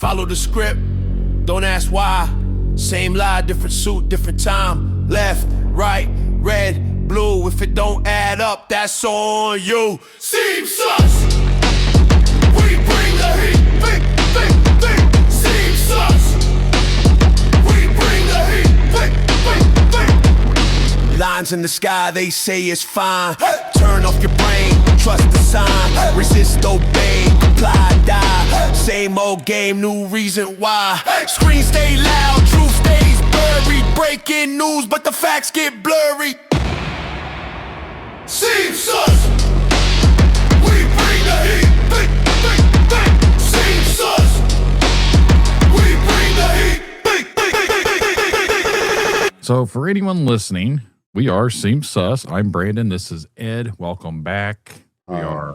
Follow the script, don't ask why. Same lie, different suit, different time. Left, right, red, blue. If it don't add up, that's on you. Seems sus. We bring the heat. Think. Seems sus. We bring the heat. Think. Lines in the sky, they say it's fine. Hey. Turn off your brain, trust the sign. Hey. Resist, obey, comply, die. Same old game, new reason why. Hey. Screens stay loud, truth stays buried. Breaking news, but the facts get blurry. Seems sus. We bring the heat. Think. Seems sus. We bring the heat. Think. So for anyone listening, we are Seems Sus. I'm Brandon. This is Ed. Welcome back. We are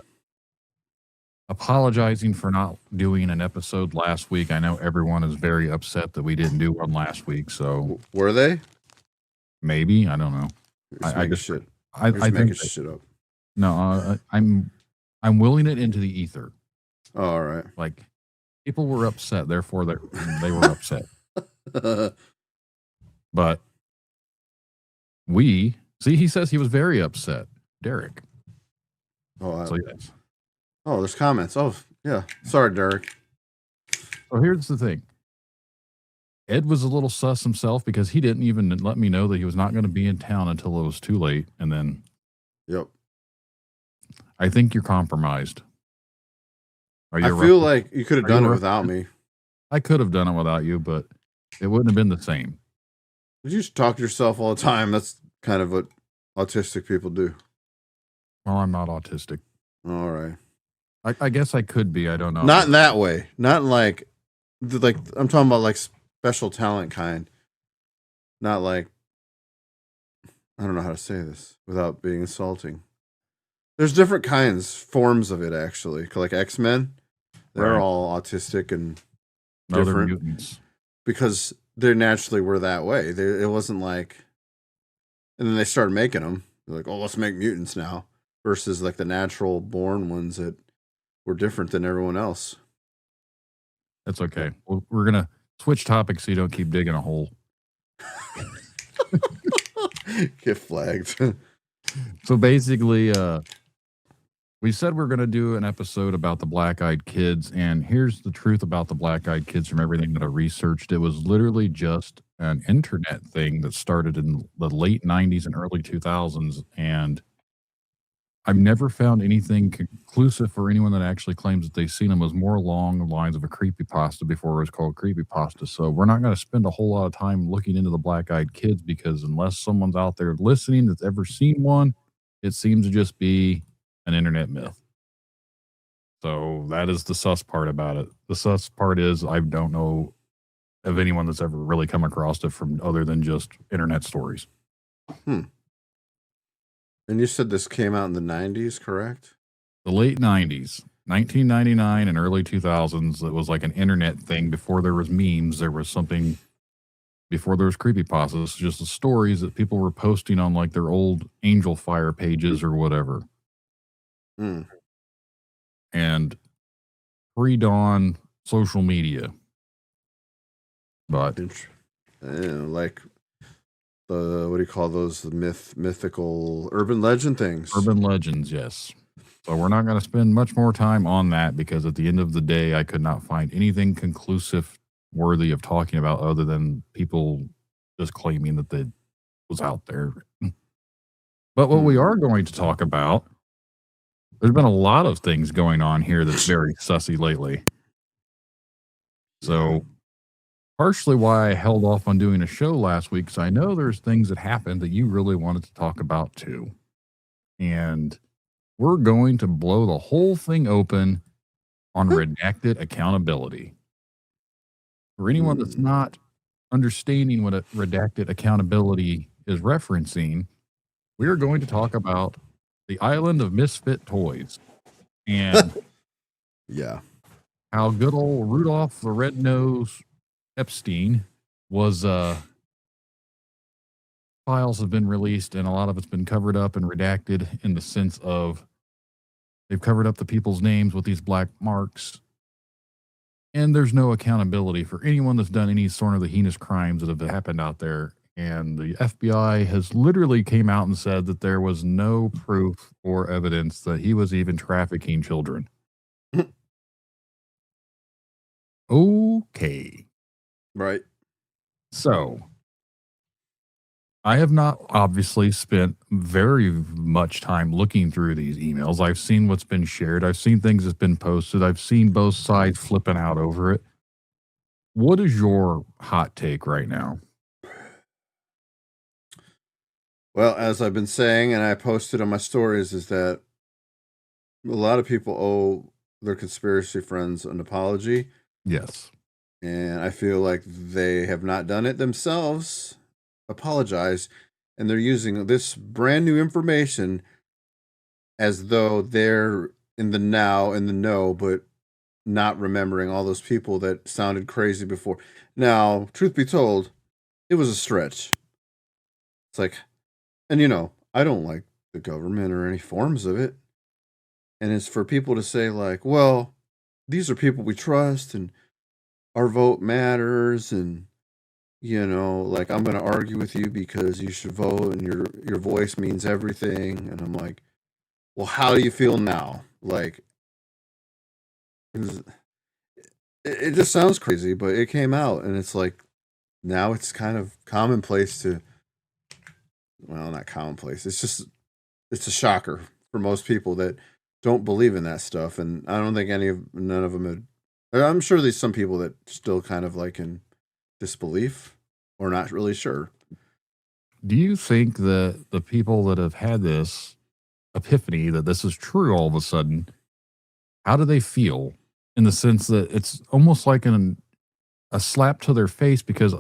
apologizing for not doing an episode last week. I know everyone is very upset that we didn't do one last week. So were they? Maybe, I don't know. I just shit. I think shit up. No, I'm willing it into the ether. Oh, all right. Like people were upset, therefore they were upset. But he says he was very upset. Derek. Oh, yes. Oh, there's comments. Oh, yeah. Sorry, Derek. So here's the thing. Ed was a little sus himself because he didn't even let me know that he was not going to be in town until it was too late. And then, yep. I think you're compromised. I feel like you could have done it without me. I could have done it without you, but it wouldn't have been the same. You just talk to yourself all the time. That's kind of what autistic people do. Well, I'm not autistic. All right. I guess I could be. I don't know. Not in that way. Not in like I'm talking about like special talent kind. Not like, I don't know how to say this without being insulting. There's different forms of it actually. Like X-Men, they're all autistic and different. They're mutants. Because they naturally were that way. It wasn't like, and then they started making them. They're like, oh, let's make mutants now. Versus like the natural born ones that were different than everyone else. That's okay. We're going to switch topics so you don't keep digging a hole. Get flagged. So basically, we said we're going to do an episode about the Black-Eyed Kids, and here's the truth about the Black-Eyed Kids from everything that I researched. It was literally just an internet thing that started in the late 90s and early 2000s, and I've never found anything conclusive for anyone that actually claims that they've seen them. It was more along the lines of a creepypasta before it was called creepypasta. So we're not going to spend a whole lot of time looking into the Black-Eyed Kids because unless someone's out there listening that's ever seen one, it seems to just be an internet myth. So that is the sus part about it. The sus part is I don't know of anyone that's ever really come across it from other than just internet stories. And you said this came out in the 90s, correct? The late 90s, 1999 and early 2000s. It was like an internet thing before there was memes. There was something before there was creepypastas, just the stories that people were posting on like their old Angel Fire pages or whatever. And pre-dawn social media. But like the, what do you call those? The mythical urban legend things. Urban legends, yes. So we're not going to spend much more time on that because at the end of the day, I could not find anything conclusive worthy of talking about other than people just claiming that it was out there. But what we are going to talk about, there's been a lot of things going on here that's very sussy lately. So partially why I held off on doing a show last week, because I know there's things that happened that you really wanted to talk about too. And we're going to blow the whole thing open on redacted accountability. For anyone that's not understanding what a redacted accountability is referencing, we are going to talk about the island of misfit toys and how good old Rudolph the Red-Nosed Epstein was, files have been released and a lot of it's been covered up and redacted in the sense of they've covered up the people's names with these black marks And there's no accountability for anyone that's done any sort of the heinous crimes that have happened out there. And the FBI has literally came out and said that there was no proof or evidence that he was even trafficking children. Okay. Right. So I have not obviously spent very much time looking through these emails. I've seen what's been shared. I've seen things that's been posted. I've seen both sides flipping out over it. What is your hot take right now? Well, as I've been saying, and I posted on my stories, is that a lot of people owe their conspiracy friends an apology. Yes. And I feel like they have not done it themselves. Apologize. And they're using this brand new information as though they're in the now, in the know, but not remembering all those people that sounded crazy before. Now, truth be told, it was a stretch. It's like, and I don't like the government or any forms of it. And it's for people to say, like, well, these are people we trust and our vote matters. And, like, I'm going to argue with you because you should vote and your voice means everything. And I'm like, well, how do you feel now? Like, it just sounds crazy, but it came out. And it's like, now it's kind of commonplace to, well, not commonplace. It's a shocker for most people that don't believe in that stuff. And I don't think none of them I'm sure there's some people that still kind of like in disbelief or not really sure. Do you think that the people that have had this epiphany that this is true all of a sudden, how do they feel in the sense that it's almost like a slap to their face? Because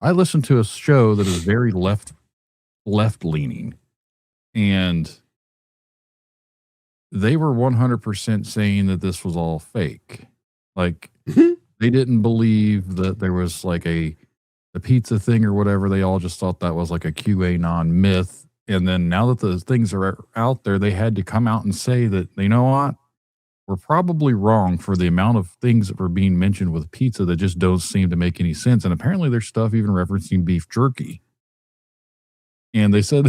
I listened to a show that is very left leaning, and they were 100% saying that this was all fake. Like they didn't believe that there was like a pizza thing or whatever. They all just thought that was like a QAnon myth. And then now that the things are out there, they had to come out and say that, you know what? We're probably wrong for the amount of things that were being mentioned with pizza that just don't seem to make any sense. And apparently there's stuff even referencing beef jerky. And they said,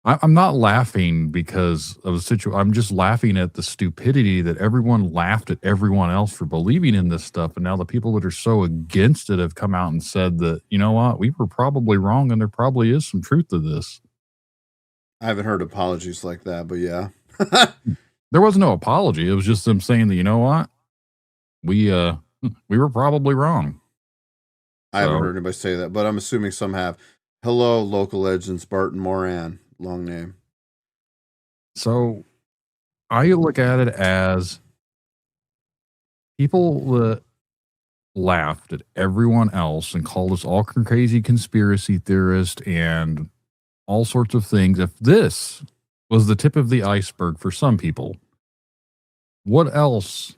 I'm not laughing because of the situation. I'm just laughing at the stupidity that everyone laughed at everyone else for believing in this stuff. And now the people that are so against it have come out and said that, you know what, we were probably wrong and there probably is some truth to this. I haven't heard apologies like that, but yeah. There was no apology. It was just them saying that, you know what, we were probably wrong. I haven't heard anybody say that, but I'm assuming some have. Hello, local legends, Barton Moran. Long name. So I look at it as people that laughed at everyone else and called us all crazy conspiracy theorists and all sorts of things. If this was the tip of the iceberg for some people, what else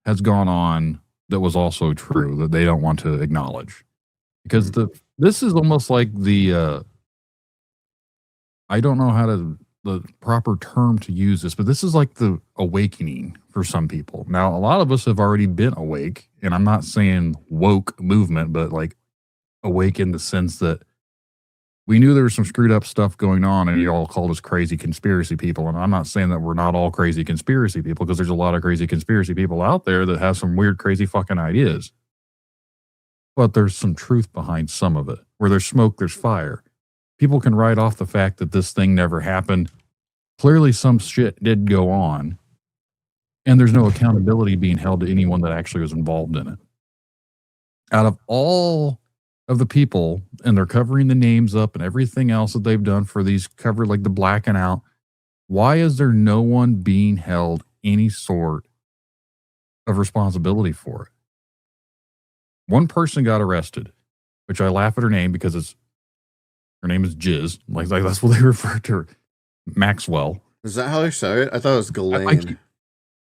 has gone on that was also true that they don't want to acknowledge? Because this is almost like the I don't know the proper term to use this, but this is like the awakening for some people. Now, a lot of us have already been awake, and I'm not saying woke movement, but like awake in the sense that we knew there was some screwed up stuff going on, and you all called us crazy conspiracy people. And I'm not saying that we're not all crazy conspiracy people, because there's a lot of crazy conspiracy people out there that have some weird, crazy fucking ideas. But there's some truth behind some of it. Where there's smoke, there's fire. People can write off the fact that this thing never happened. Clearly some shit did go on, and there's no accountability being held to anyone that actually was involved in it. Out of all of the people, and they're covering the names up and everything else that they've done for these covered, like the blacking out, why is there no one being held any sort of responsibility for it? One person got arrested, which I laugh at her name because her name is Jizz. Like that's what they refer to her. Maxwell. Is that how they say it? I thought it was Ghislaine.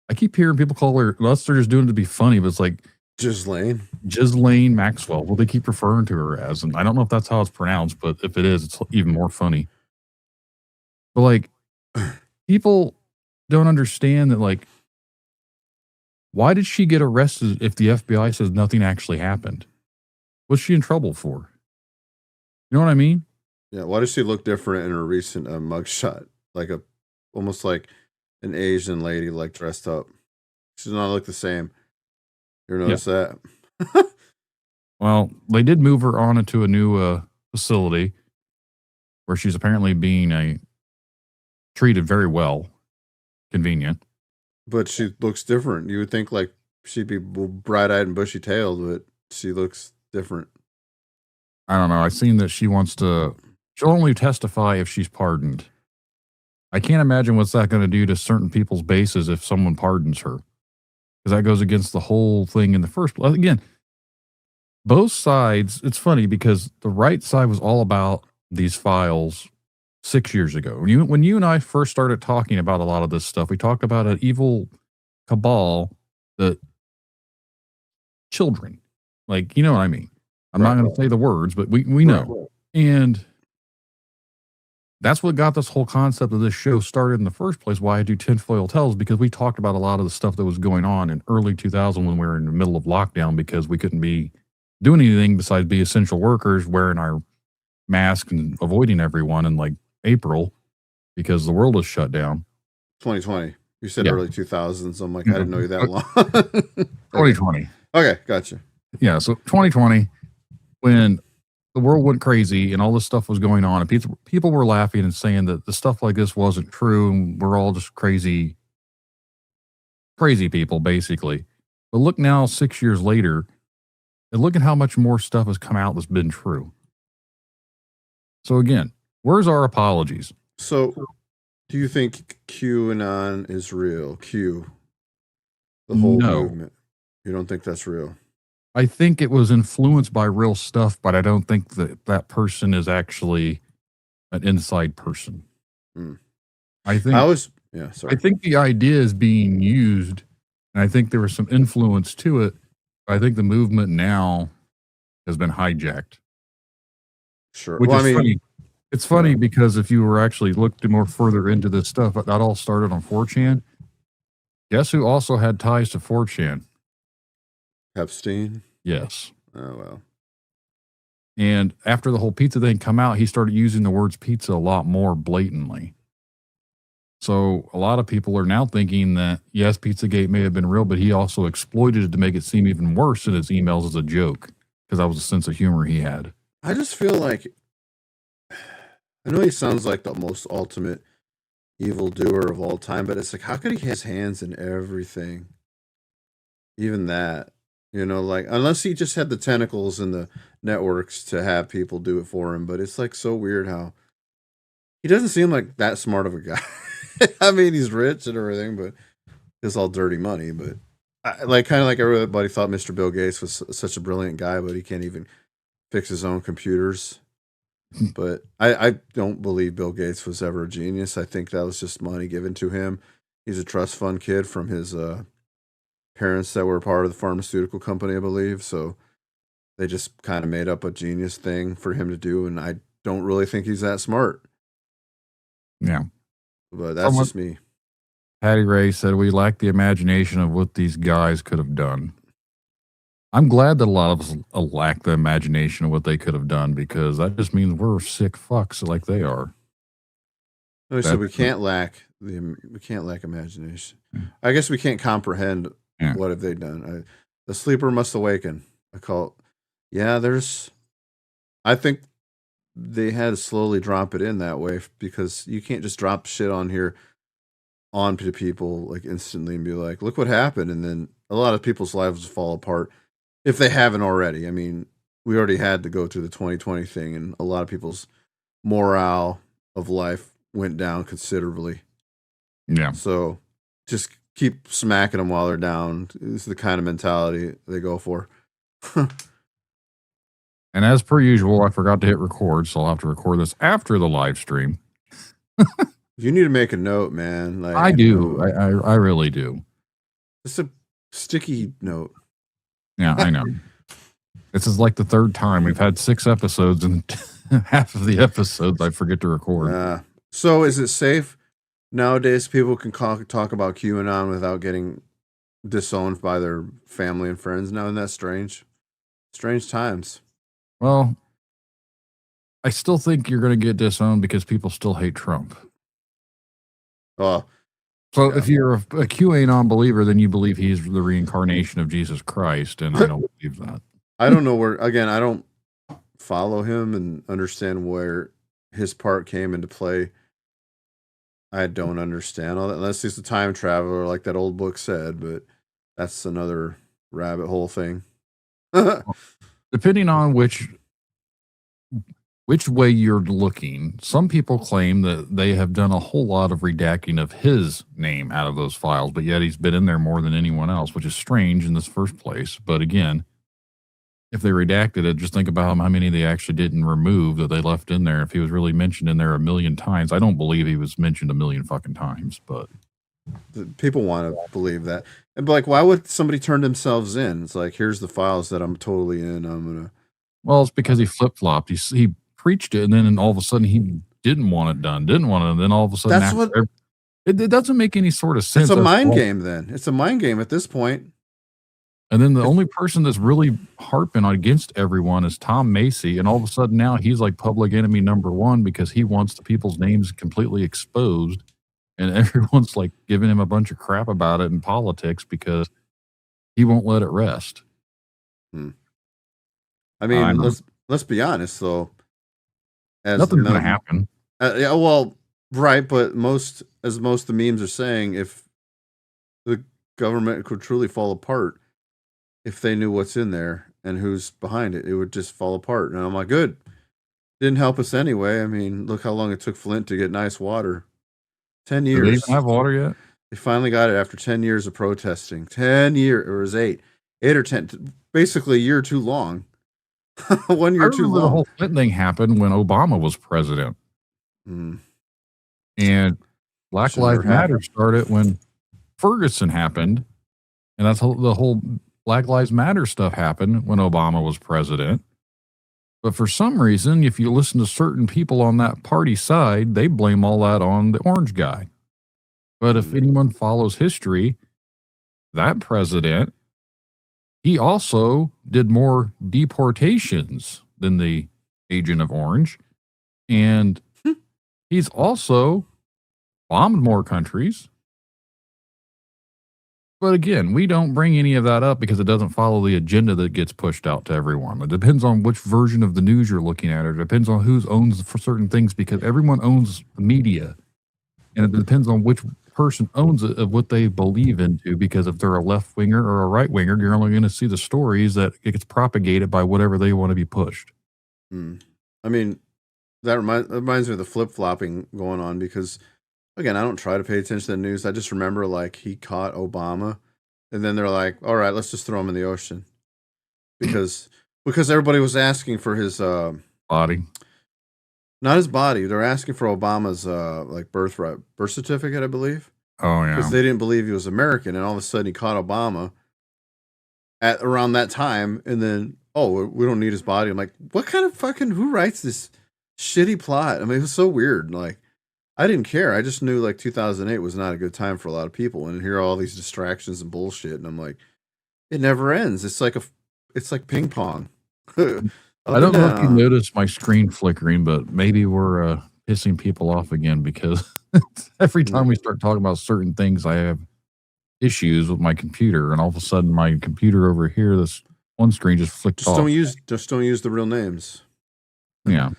I keep hearing people call her, unless they're just doing it to be funny, but it's like Ghislaine Maxwell. Well, they keep referring to her as, and I don't know if that's how it's pronounced, but if it is, it's even more funny. But like, people don't understand that, like, Why did she get arrested if the FBI says nothing actually happened? What's she in trouble for? You know what I mean? Yeah, why does she look different in her recent mugshot? Like almost like an Asian lady, like dressed up. She does not look the same. You ever notice that? Well, they did move her on into a new facility where she's apparently being treated very well. Convenient. But she looks different. You would think like she'd be bright-eyed and bushy-tailed, but she looks different. I don't know. I've seen that she'll only testify if she's pardoned. I can't imagine what's that going to do to certain people's bases if someone pardons her. Because that goes against the whole thing in the first place. Again, both sides, it's funny because the right side was all about these files 6 years ago. When you and I first started talking about a lot of this stuff, we talked about an evil cabal that children, like, you know what I mean? I'm not going to say the words, but we know. And that's what got this whole concept of this show started in the first place. Why I do Tinfoil Tales, because we talked about a lot of the stuff that was going on in early 2000 when we were in the middle of lockdown because we couldn't be doing anything besides be essential workers, wearing our masks and avoiding everyone in like April because the world was shut down. 2020. You said early 2000s. I'm like, I didn't know you that long. 2020. Okay, gotcha. Yeah, so 2020, when the world went crazy and all this stuff was going on, and people were laughing and saying that the stuff like this wasn't true and we're all just crazy people, basically. But look now, 6 years later, and look at how much more stuff has come out that's been true. So again, where's our apologies? So, do you think QAnon is real? The whole movement. You don't think that's real? I think it was influenced by real stuff, but I don't think that person is actually an inside person. I think I think the idea is being used, and I think there was some influence to it. But I think the movement now has been hijacked. Sure. Which is funny. It's funny because if you were actually looked more further into this stuff, that all started on 4chan. Guess who also had ties to 4chan? Epstein? Yes. Oh, well. And after the whole pizza thing come out, he started using the words pizza a lot more blatantly. So a lot of people are now thinking that, yes, Pizzagate may have been real, but he also exploited it to make it seem even worse in his emails as a joke, because that was a sense of humor he had. I just feel like, I know he sounds like the most ultimate evildoer of all time, but it's like, how could he have his hands in everything? Even that, you know, like, unless he just had the tentacles and the networks to have people do it for him. But it's like so weird how he doesn't seem like that smart of a guy. I mean, he's rich and everything, but it's all dirty money. But kind of like everybody thought Mr. Bill Gates was such a brilliant guy, but he can't even fix his own computers. But I don't believe Bill Gates was ever a genius. I think that was just money given to him. He's a trust fund kid from his parents that were part of the pharmaceutical company, I believe. So they just kind of made up a genius thing for him to do. And I don't really think he's that smart. Yeah. But that's just me. Patty Ray said, we lack the imagination of what these guys could have done. I'm glad that a lot of us lack the imagination of what they could have done, because that just means we're sick fucks like they are. So we can't lack imagination. I guess we can't comprehend what have they done. The sleeper must awaken. I think they had to slowly drop it in that way, because you can't just drop shit on here onto people like instantly and be like, look what happened. And then a lot of people's lives fall apart if they haven't already. I mean, we already had to go through the 2020 thing, and a lot of people's morale of life went down considerably. Yeah. So just keep smacking them while they're down is the kind of mentality they go for. And as per usual, I forgot to hit record, so I'll have to record this after the live stream. You need to make a note, man. Like, I do. I really do. It's a sticky note. Yeah, I know. This is like the third time. We've had 6 episodes, and half of the episodes I forget to record. So is it safe nowadays? People can talk about QAnon without getting disowned by their family and friends now. Isn't that strange? Strange times. Well, I still think you're going to get disowned because people still hate Trump. Oh, So yeah. if you're a QAnon believer, then you believe he's the reincarnation of Jesus Christ, and I don't believe that. I don't know where. Again, I don't follow him and understand where his part came into play. I don't understand all that unless he's a time traveler, like that old book said. But that's another rabbit hole thing. Depending on which way you're looking, some people claim that they have done a whole lot of redacting of his name out of those files, but yet he's been in there more than anyone else, which is strange in this first place. But again, if they redacted it, just think about how many they actually didn't remove that they left in there. If he was really mentioned in there a million times, I don't believe he was mentioned a million fucking times, but people want to believe that. And but like, why would somebody turn themselves in? It's like, here's the files that I'm totally in. I'm gonna. Well, it's because he flip-flopped. He preached it, and then all of a sudden he didn't want it done, and then all of a sudden That's what. it doesn't make any sort of sense. It's a mind game. Then it's a mind game at this point. And then the only person that's really harping against everyone is Tom Macy, and all of a sudden now he's like public enemy number one because he wants the people's names completely exposed, and everyone's like giving him a bunch of crap about it in politics because he won't let it rest. I mean, let's be honest though. Nothing's going to happen. Yeah, well, right, but most of the memes are saying, if the government could truly fall apart, if they knew what's in there and who's behind it, it would just fall apart. And I'm like, good. Didn't help us anyway. I mean, look how long it took Flint to get nice water. 10 years. Do they even have water yet? They finally got it after 10 years of protesting. 10 years, or it was 8 or 10, basically a year too long. 1 year too long. The whole Flint thing happened when Obama was president. And Black Lives Matter started when Ferguson happened. And that's the whole Black Lives Matter stuff happened when Obama was president. But for some reason, if you listen to certain people on that party side, they blame all that on the orange guy. But if anyone follows history, that president, he also did more deportations than the Agent of Orange. And he's also bombed more countries. But again, we don't bring any of that up because it doesn't follow the agenda that gets pushed out to everyone. It depends on which version of the news you're looking at. It depends on who owns for certain things because everyone owns the media. And it depends on which person owns it of what they believe into, because if they're a left winger or a right winger, you're only going to see the stories that it gets propagated by whatever they want to be pushed. I mean, that reminds me of the flip-flopping going on because, again, I don't try to pay attention to the news. I just remember, like, he caught Obama, and then they're like, all right, let's just throw him in the ocean. Because everybody was asking for his body. Not his body. They're asking for Obama's like birth certificate, I believe. Oh, yeah. Because they didn't believe he was American, and all of a sudden he caught Obama at around that time, and then, oh, we don't need his body. I'm like, what kind of who writes this shitty plot? I mean, it was so weird. Like, I didn't care. I just knew like 2008 was not a good time for a lot of people, and here are all these distractions and bullshit, and I'm like, it never ends. It's like ping pong. I don't know if you noticed my screen flickering, but maybe we're pissing people off again because every time we start talking about certain things, I have issues with my computer, and all of a sudden my computer over here, this one screen just flicked off. Just don't use the real names. Yeah.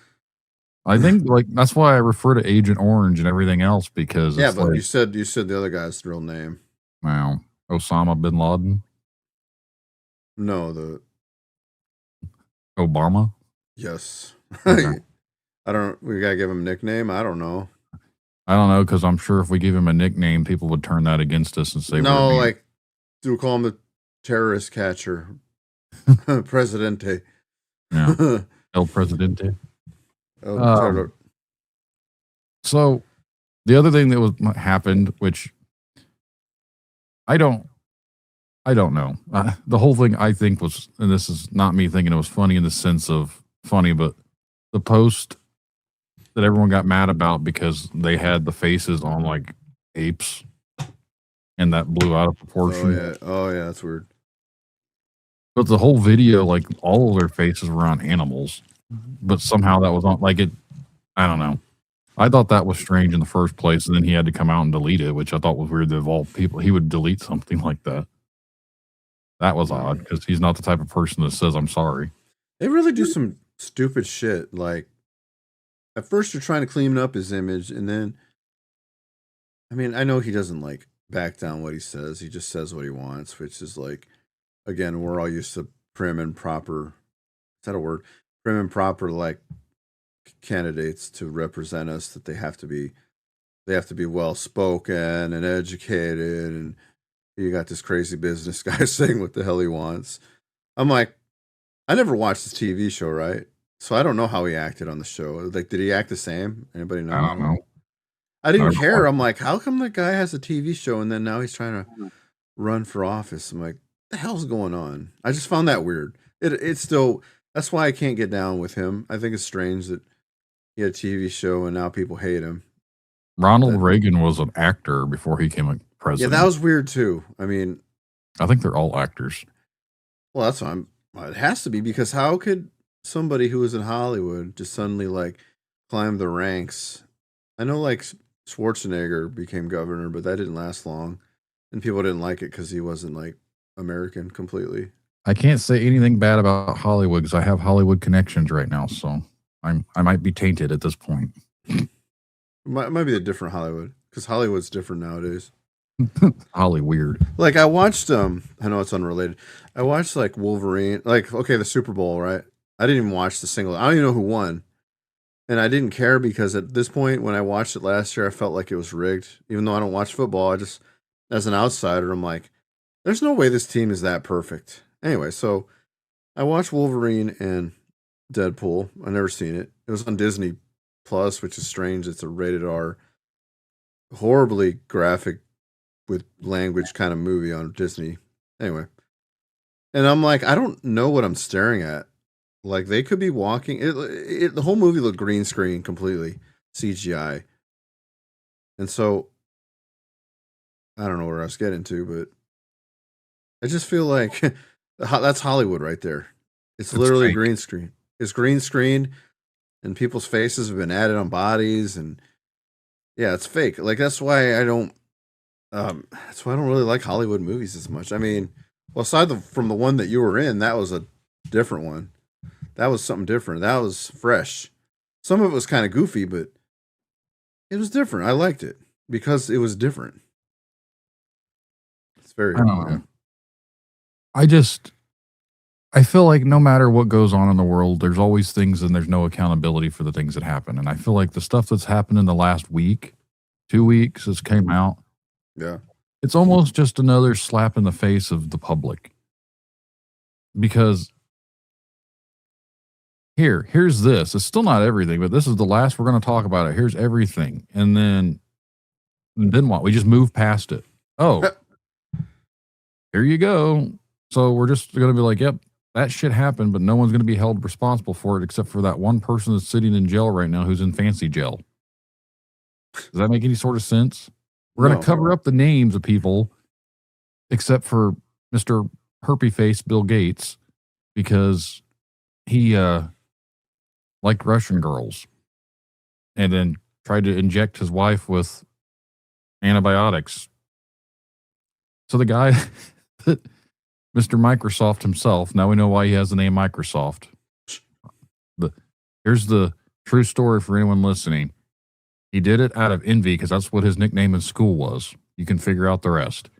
I think like that's why I refer to Agent Orange and everything else because but like, you said the other guy's real name. Wow, Osama bin Laden. No, the Obama. Yes. Okay. We gotta give him a nickname. I don't know because I'm sure if we give him a nickname, people would turn that against us and say no. Like, do we call him the terrorist catcher, Presidente? Yeah, El Presidente. So the other thing that happened, which I don't know. The whole thing I think was, and this is not me thinking it was funny in the sense of funny, but the post that everyone got mad about because they had the faces on like apes, and that blew out of proportion. Oh yeah, that's weird. But the whole video, like all of their faces were on animals, but somehow that was on like it. I don't know. I thought that was strange in the first place, and then he had to come out and delete it, which I thought was weird. That of all people, he would delete something like that. That was odd because he's not the type of person that says I'm sorry. They really do some stupid shit. Like at first you're trying to clean up his image, and then I mean, I know he doesn't like back down what he says. He just says what he wants, which is like, again, we're all used to prim and proper. Is that a word? Prim and proper, like candidates to represent us. That they have to be well spoken and educated. And you got this crazy business guy saying what the hell he wants. I'm like, I never watched this TV show, right? So I don't know how he acted on the show. Like, did he act the same? Anybody know? I don't know. I didn't care. I'm like, how come the guy has a TV show and then now he's trying to run for office? I'm like, what the hell's going on? I just found that weird. It's still, that's why I can't get down with him. I think it's strange that he had a TV show and now people hate him. Ronald Reagan was an actor before he became a president. Yeah, that was weird too. I mean, I think they're all actors. Well, that's why it has to be, because how could somebody who was in Hollywood just suddenly like climb the ranks? I know like Schwarzenegger became governor, but that didn't last long, and people didn't like it because he wasn't like American completely. I can't say anything bad about Hollywood because I have Hollywood connections right now, so I might be tainted at this point. Might be a different Hollywood, because Hollywood's different nowadays. Holly weird. Like I watched I know it's unrelated. I watched like Wolverine, like okay, the Super Bowl, right? I didn't even watch I don't even know who won. And I didn't care because at this point, when I watched it last year, I felt like it was rigged. Even though I don't watch football, I just, as an outsider, I'm like, there's no way this team is that perfect. Anyway, so I watched Wolverine and Deadpool. I never seen it. It was on Disney Plus, which is strange. It's a rated R, horribly graphic with language kind of movie on Disney. Anyway. And I'm like, I don't know what I'm staring at. Like they could be walking. The whole movie looked green screen completely, CGI. And so, I don't know where I was getting to, but I just feel like that's Hollywood right there. It's literally fake. green screen. It's green screen, and people's faces have been added on bodies, and yeah, it's fake. Like that's why I don't. That's why I don't really like Hollywood movies as much. I mean, well, aside from the one that you were in, that was a different one. That was something different. That was fresh. Some of it was kind of goofy, but it was different. I liked it because it was different. It's very. I feel like no matter what goes on in the world, there's always things and there's no accountability for the things that happen. And I feel like the stuff that's happened in the last week, 2 weeks, has came out. Yeah. It's almost just another slap in the face of the public. Because here's this. It's still not everything, but this is the last we're going to talk about it. Here's everything. And then what? We just move past it. Oh, here you go. So we're just going to be like, yep, that shit happened, but no one's going to be held responsible for it except for that one person that's sitting in jail right now who's in fancy jail. Does that make any sort of sense? We're going to cover up the names of people except for Mr. Herpy Face Bill Gates because he liked Russian girls and then tried to inject his wife with antibiotics. So the guy that Mr. Microsoft himself, now we know why he has the name Microsoft. Here's the true story for anyone listening. He did it out of envy because that's what his nickname in school was. You can figure out the rest.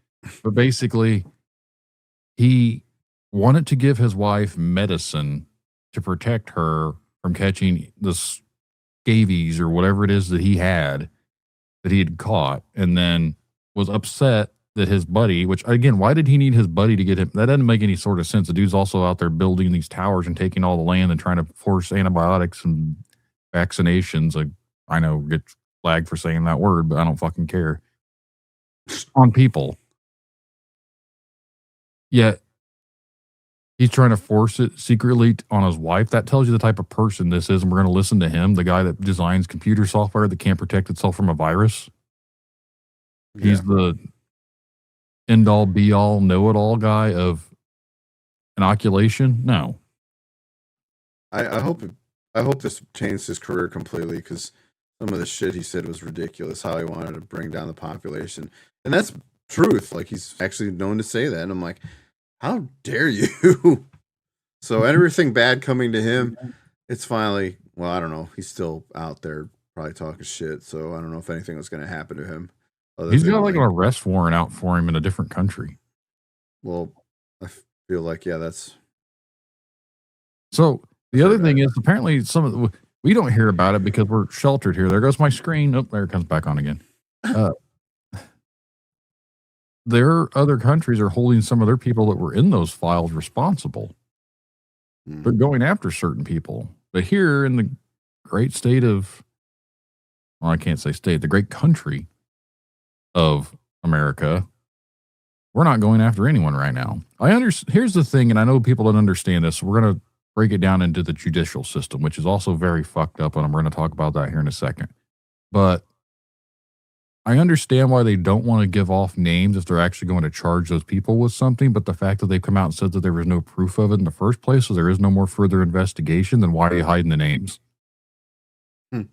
But basically, he wanted to give his wife medicine to protect her from catching the scabies or whatever it is that he had caught, and then was upset that his buddy, which again, why did he need his buddy to get him? That doesn't make any sort of sense. The dude's also out there building these towers and taking all the land and trying to force antibiotics and vaccinations. Like, I know, get flagged for saying that word, but I don't fucking care. On people. Yet, he's trying to force it secretly on his wife. That tells you the type of person this is, and we're going to listen to him, the guy that designs computer software that can't protect itself from a virus. Yeah. end all be all know it all guy of inoculation. No. I hope this changed his career completely, because some of the shit he said was ridiculous. How he wanted to bring down the population, and that's truth. Like, he's actually known to say that, and I'm like, how dare you? So everything bad coming to him, it's finally, well, I don't know. He's still out there probably talking shit. So I don't know if anything was going to happen to him. He's got like an arrest warrant out for him in a different country. Well, I feel like, yeah, that's. So the other thing is, apparently we don't hear about it because we're sheltered here. There goes my screen. Oh, there it comes back on again. Their other countries are holding some of their people that were in those files responsible. They're going after certain people. But here in the great state of, well, I can't say state, the great country of America, we're not going after anyone right now. Here's the thing, and I know people don't understand this, so we're going to break it down into the judicial system, which is also very fucked up, and I'm going to talk about that here in a second. But I understand why they don't want to give off names if they're actually going to charge those people with something, but the fact that they've come out and said that there was no proof of it in the first place, so there is no more further investigation, then why are you hiding the names? Does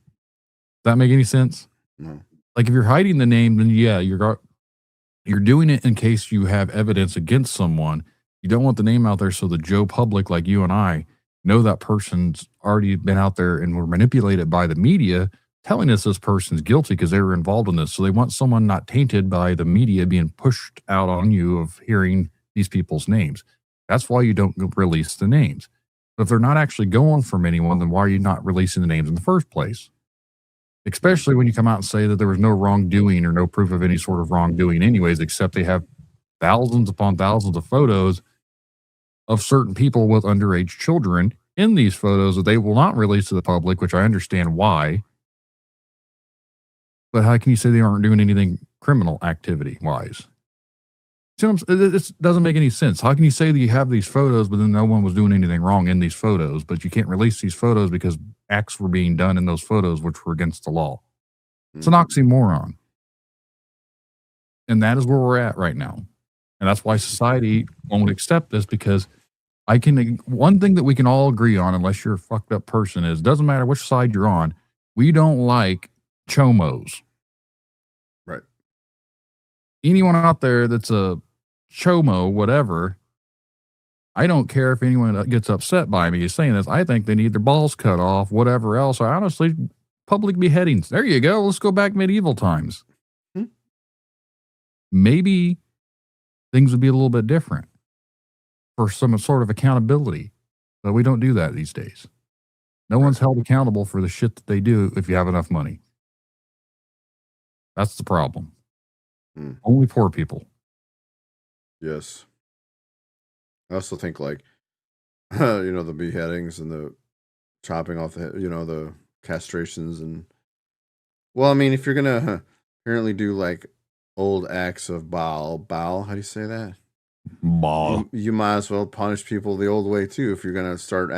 that make any sense? No. Like, if you're hiding the name, then yeah, you're doing it in case you have evidence against someone. You don't want the name out there so the Joe public like you and I know that person's already been out there and were manipulated by the media telling us this person's guilty because they were involved in this. So they want someone not tainted by the media being pushed out on you of hearing these people's names. That's why you don't release the names. But if they're not actually going from anyone, then why are you not releasing the names in the first place? Especially when you come out and say that there was no wrongdoing or no proof of any sort of wrongdoing anyways, except they have thousands upon thousands of photos of certain people with underage children in these photos that they will not release to the public, which I understand why. But how can you say they aren't doing anything criminal activity wise? It doesn't make any sense. How can you say that you have these photos, but then no one was doing anything wrong in these photos, but you can't release these photos because acts were being done in those photos which were against the law? It's an oxymoron. And that is where we're at right now. And that's why society won't accept this, because one thing that we can all agree on, unless you're a fucked up person, is doesn't matter which side you're on, we don't like chomos. Right. Anyone out there that's a chomo, whatever, I don't care if anyone gets upset by me saying this. I think they need their balls cut off, whatever else. Or honestly, public beheadings. There you go. Let's go back medieval times. Maybe things would be a little bit different for some sort of accountability, but we don't do that these days. No one's held accountable for the shit that they do if you have enough money. That's the problem. Only poor people. Yes. I also think, like, the beheadings and the chopping off the, the castrations and, well, I mean, if you're going to apparently do like old acts of Baal, how do you say that? Baal. You might as well punish people the old way too. If you're going to start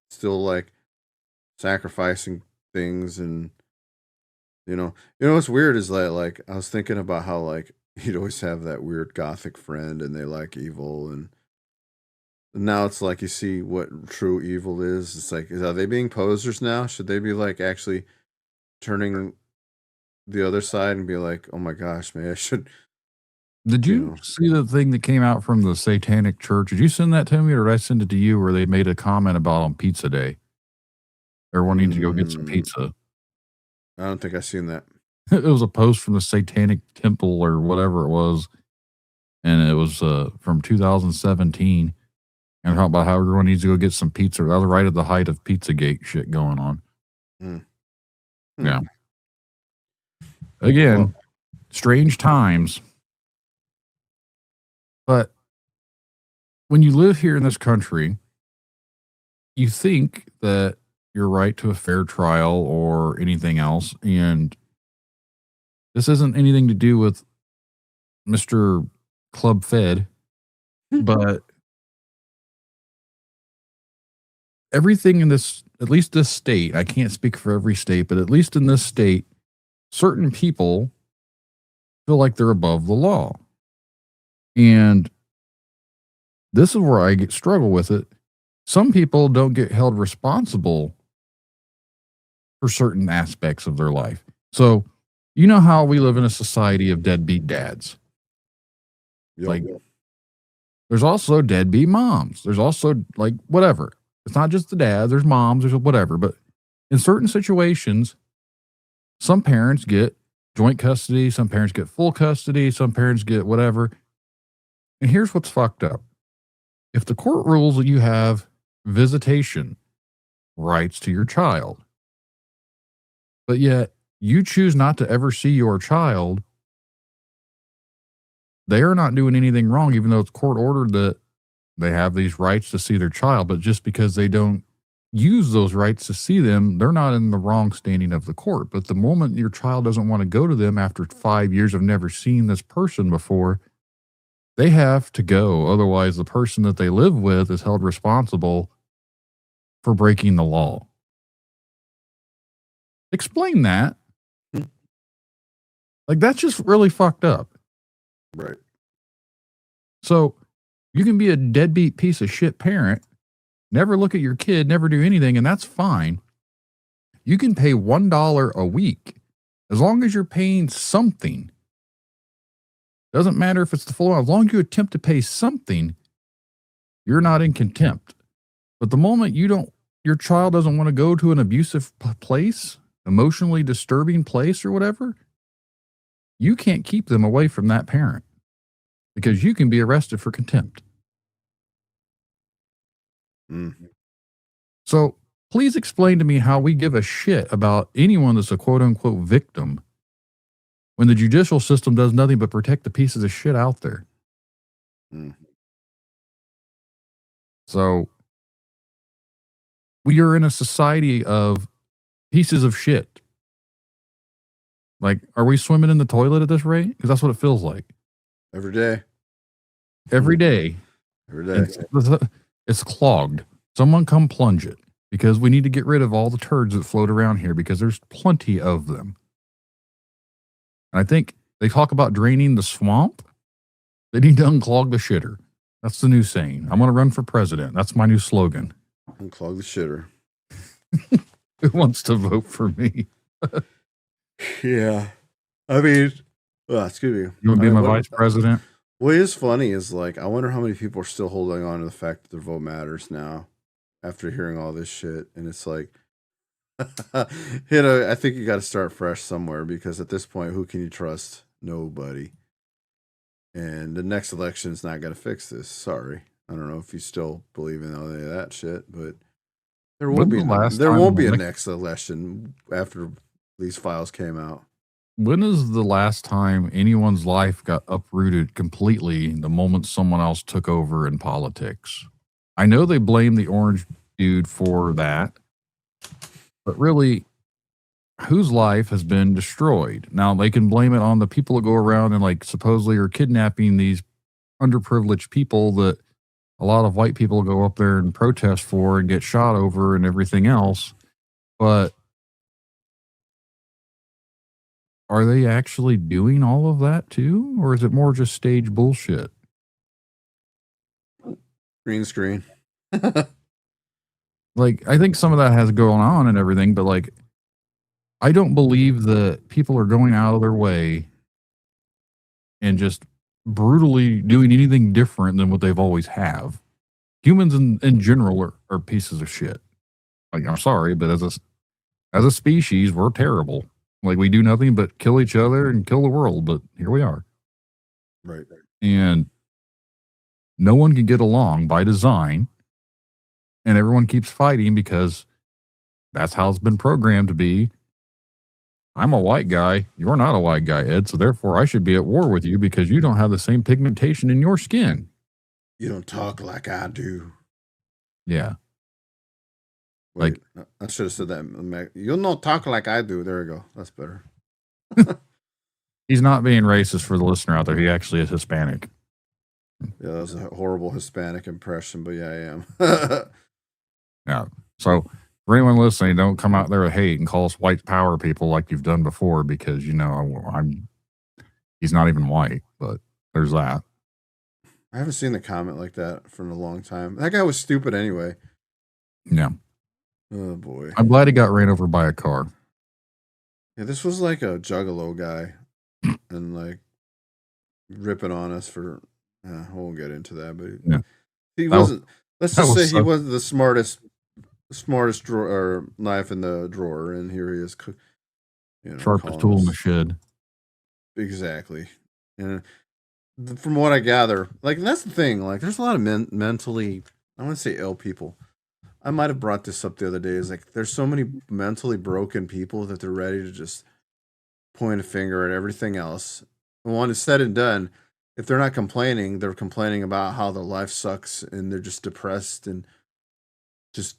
still like sacrificing things, and, what's weird is that, like, I was thinking about how, like, you'd always have that weird gothic friend and they like evil, and now it's like you see what true evil is. It's like, are they being posers now? Should they be like actually turning the other side and be like, oh my gosh, man, I should. Did you see the thing that came out from the Satanic Church? Did you send that to me, or did I send it to you, where they made a comment about on Pizza Day? Everyone needs to go get some pizza. I don't think I've seen that. It was a post from the Satanic Temple or whatever it was, and it was from 2017. And talk about how everyone needs to go get some pizza. That was right at the height of Pizzagate shit going on. Yeah. Again, strange times. But when you live here in this country, you think that your right to a fair trial or anything else. And this isn't anything to do with Mr. Club Fed, but everything in this, at least this state, I can't speak for every state, but at least in this state, certain people feel like they're above the law. And this is where I struggle with it. Some people don't get held responsible for certain aspects of their life. So, you know how we live in a society of deadbeat dads. Yep. Like, there's also deadbeat moms. There's also, like, whatever. It's not just the dads, there's moms, there's whatever. But in certain situations, some parents get joint custody, some parents get full custody, some parents get whatever. And here's what's fucked up. If the court rules that you have visitation rights to your child, but yet you choose not to ever see your child, they are not doing anything wrong, even though it's court ordered that they have these rights to see their child. But just because they don't use those rights to see them, they're not in the wrong standing of the court. But the moment your child doesn't want to go to them after 5 years of never seeing this person before, they have to go. Otherwise, the person that they live with is held responsible for breaking the law. Explain that. Like, that's just really fucked up. Right. So you can be a deadbeat piece of shit parent, never look at your kid, never do anything, and that's fine. You can pay $1 a week as long as you're paying something. Doesn't matter if it's the full amount. As long as you attempt to pay something, you're not in contempt. But the moment your child doesn't want to go to an abusive place, emotionally disturbing place or whatever, you can't keep them away from that parent because you can be arrested for contempt. So please explain to me how we give a shit about anyone that's a quote unquote victim when the judicial system does nothing but protect the pieces of shit out there. So we are in a society of pieces of shit. Like, are we swimming in the toilet at this rate? Because that's what it feels like. Every day. Every day. Every day. It's clogged. Someone come plunge it, because we need to get rid of all the turds that float around here because there's plenty of them. And I think they talk about draining the swamp. They need to unclog the shitter. That's the new saying. I'm going to run for president. That's my new slogan. Unclog the shitter. Who wants to vote for me? Yeah. I mean, excuse me. You want to be my vice president? What is funny is, like, I wonder how many people are still holding on to the fact that their vote matters now after hearing all this shit. And it's like, I think you got to start fresh somewhere, because at this point, who can you trust? Nobody. And the next election is not going to fix this. Sorry. I don't know if you still believe in all of that shit, but there won't be a next election after these files came out. When is the last time anyone's life got uprooted completely the moment someone else took over in politics? I know they blame the orange dude for that, but really, whose life has been destroyed? Now, they can blame it on the people that go around and, like, supposedly are kidnapping these underprivileged people that a lot of white people go up there and protest for and get shot over and everything else. But are they actually doing all of that too? Or is it more just stage bullshit? Green screen. Like, I think some of that has going on and everything, but, like, I don't believe that people are going out of their way and just brutally doing anything different than what they've always have. Humans in general are pieces of shit. Like, I'm sorry, but as a species, we're terrible. Like, we do nothing but kill each other and kill the world, but here we are. Right. And no one can get along by design, and everyone keeps fighting because that's how it's been programmed to be. I'm a white guy. You're not a white guy, Ed, so therefore I should be at war with you because you don't have the same pigmentation in your skin. You don't talk like I do. Yeah. Wait, like, I should have said that. You'll not talk like I do. There we go. That's better. He's not being racist for the listener out there. He actually is Hispanic. Yeah, that was a horrible Hispanic impression, but yeah, I am. Yeah. So for anyone listening, don't come out there with hate and call us white power people like you've done before, because, you know, he's not even white, but there's that. I haven't seen the comment like that for a long time. That guy was stupid anyway. Yeah. Oh boy. I'm glad he got ran over by a car. Yeah, this was like a juggalo guy and like ripping on us for I won't get into that, but Yeah. he That was- wasn't let's that just say was he so- wasn't the smartest drawer or knife in the drawer, and here he is Sharpest calling tool in the us- shed. Exactly. And from what I gather, like that's the thing, like there's a lot of mentally, I want to say ill people. I might have brought this up the other day. Is like there's so many mentally broken people that they're ready to just point a finger at everything else. And when it's said and done, if they're not complaining, they're complaining about how their life sucks and they're just depressed and just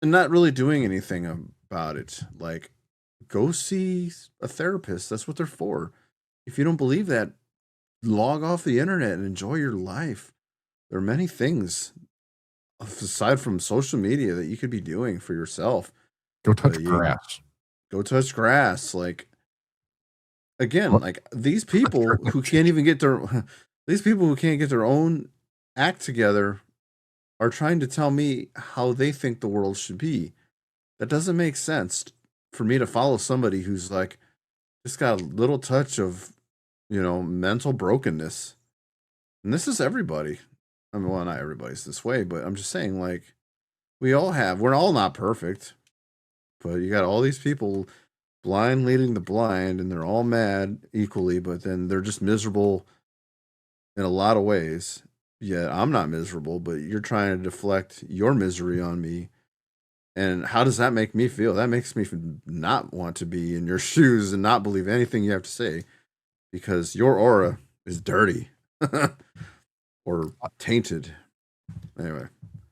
and not really doing anything about it. Like, go see a therapist. That's what they're for. If you don't believe that, log off the internet and enjoy your life. There are many things aside from social media that you could be doing for yourself. Go touch you- grass. Go touch grass. Like, again, What? like these people who can't even get their these people who can't get their own act together are trying to tell me how they think the world should be. That doesn't make sense for me to follow somebody who's like just got a little touch of, mental brokenness. And this is everybody. I mean, well, not everybody's this way, but I'm just saying, like, we're all not perfect, but you got all these people blind leading the blind, and they're all mad equally, but then they're just miserable in a lot of ways. Yeah, I'm not miserable, but you're trying to deflect your misery on me. And how does that make me feel? That makes me not want to be in your shoes and not believe anything you have to say because your aura is dirty or tainted. Anyway.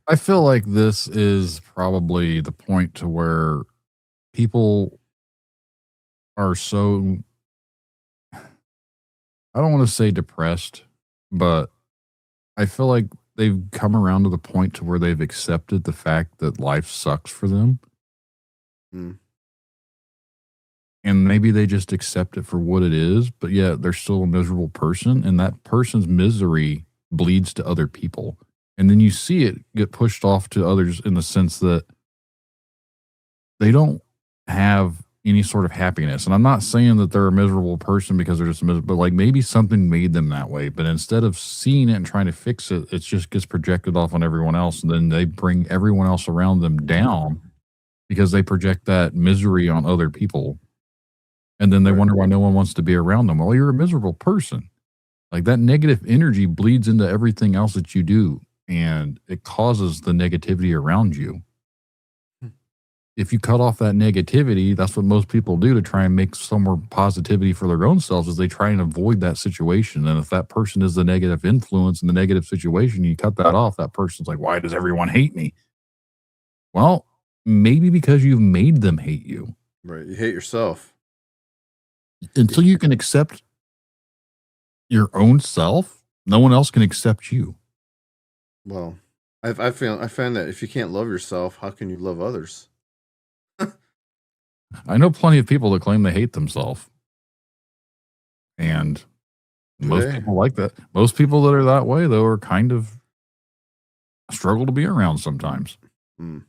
I feel like this is probably the point to where people are so, I don't want to say depressed, but I feel like they've come around to the point to where they've accepted the fact that life sucks for them. Mm. And maybe they just accept it for what it is, but yet they're still a miserable person. And that person's misery bleeds to other people. And then you see it get pushed off to others in the sense that they don't have any sort of happiness. And I'm not saying that they're a miserable person because they're just miserable, but like maybe something made them that way. But instead of seeing it and trying to fix it, it just gets projected off on everyone else. And then they bring everyone else around them down because they project that misery on other people. And then they wonder why no one wants to be around them. Well, you're a miserable person. Like that negative energy bleeds into everything else that you do, and it causes the negativity around you. If you cut off that negativity, that's what most people do to try and make some more positivity for their own selves, is they try and avoid that situation. And if that person is the negative influence in the negative situation, you cut that off, that person's like, why does everyone hate me? Well, maybe because you've made them hate you. Right. You hate yourself. Until you can accept your own self, no one else can accept you. Well, I find that if you can't love yourself, how can you love others? I know plenty of people that claim they hate themselves. And most people like that. Most people that are that way, though, are kind of struggle to be around sometimes. Mm.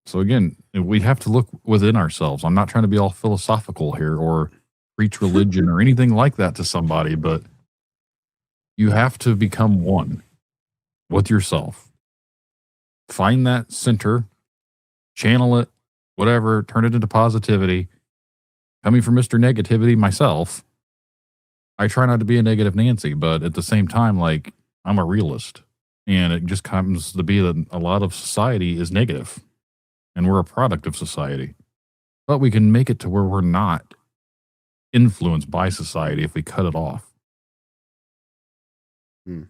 So again, we have to look within ourselves. I'm not trying to be all philosophical here or preach religion or anything like that to somebody, but you have to become one with yourself. Find that center, channel it, whatever, turn it into positivity. Coming from Mr. Negativity myself, I try not to be a negative Nancy, but at the same time, like, I'm a realist. And it just comes to be that a lot of society is negative, and we're a product of society. But we can make it to where we're not influenced by society if we cut it off. Hmm.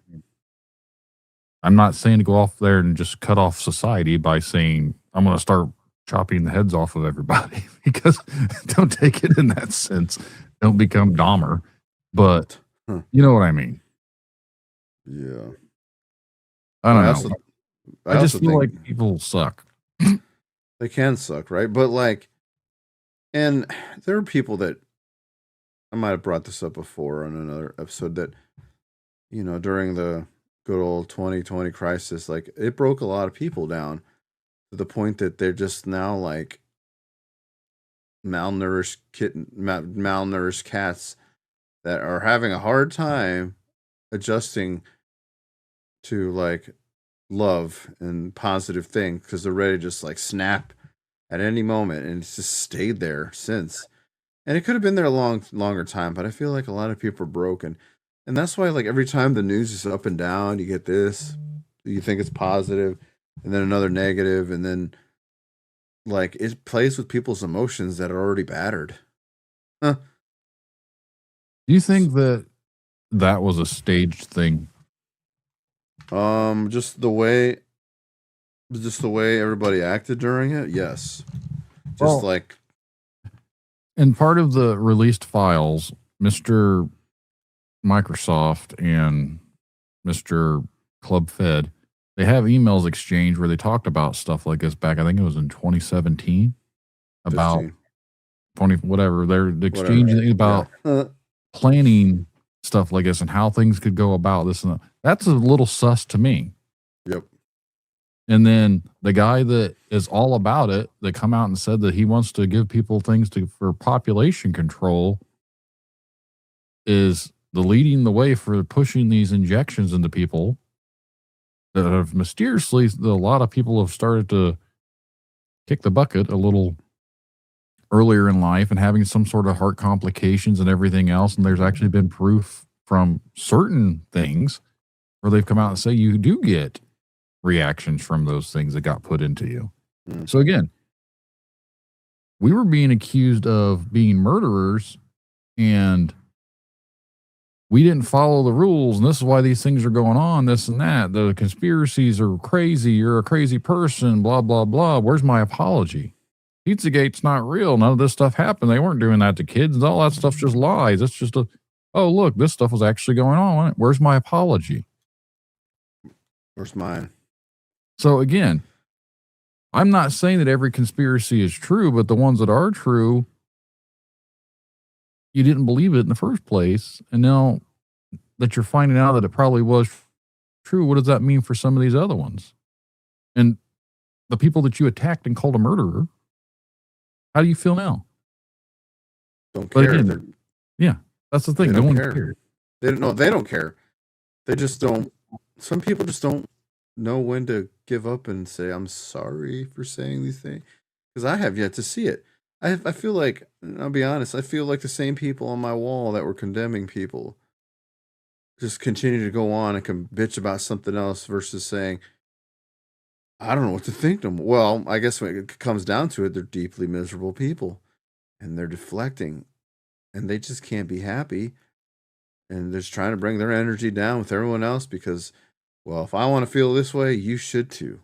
I'm not saying to go off there and just cut off society by saying, I'm going to start chopping the heads off of everybody, because don't take it in that sense. Don't become Dahmer. But you know what I mean? Yeah. I don't know. I just also feel think like people suck. they can suck, right? But like, and there are people that I might have brought this up before on another episode that during the good old 2020 crisis, like it broke a lot of people down to the point that they're just now like malnourished cats that are having a hard time adjusting to like love and positive things because they're ready to just like snap at any moment, and it's just stayed there since. And it could have been there a longer time, but I feel like a lot of people are broken. And that's why like every time the news is up and down, you get this, you think it's positive, and then another negative, and then like it plays with people's emotions that are already battered. Huh. Do you think that that was a staged thing? Just the way everybody acted during it, yes. Just Well, like in part of the released files, Mr. Microsoft and Mr. Club Fed, they have emails exchanged where they talked about stuff like this back, I think it was in 2017, about 15, 20, whatever. They're exchanging whatever. about Yeah. planning stuff like this and how things could go about this and that. That's a little sus to me. Yep. And then the guy that is all about it, that come out and said that he wants to give people things for population control, is the leading the way for pushing these injections into people that have mysteriously, a lot of people have started to kick the bucket a little earlier in life and having some sort of heart complications and everything else. And there's actually been proof from certain things where they've come out and say you do get reactions from those things that got put into you. Mm. So again, we were being accused of being murderers and we didn't follow the rules, and this is why these things are going on, this and that. The conspiracies are crazy. You're a crazy person, blah, blah, blah. Where's my apology? Pizzagate's not real. None of this stuff happened. They weren't doing that to kids. All that stuff's just lies. It's just oh, look, this stuff was actually going on. Where's my apology? Where's mine? So again, I'm not saying that every conspiracy is true, but the ones that are true, you didn't believe it in the first place. And now that you're finding out that it probably was true, what does that mean for some of these other ones? And the people that you attacked and called a murderer, how do you feel now? Don't But care. again, yeah, that's the thing. They No don't one care. cares. They don't care. They just don't. Some people just don't know when to give up and say, I'm sorry for saying these things. Because I have yet to see it. I feel like, I'll be honest, I feel like the same people on my wall that were condemning people just continue to go on and can bitch about something else versus saying, I don't know what to think. Well, I guess when it comes down to it, they're deeply miserable people and they're deflecting and they just can't be happy. And they're just trying to bring their energy down with everyone else because, well, if I want to feel this way, you should too.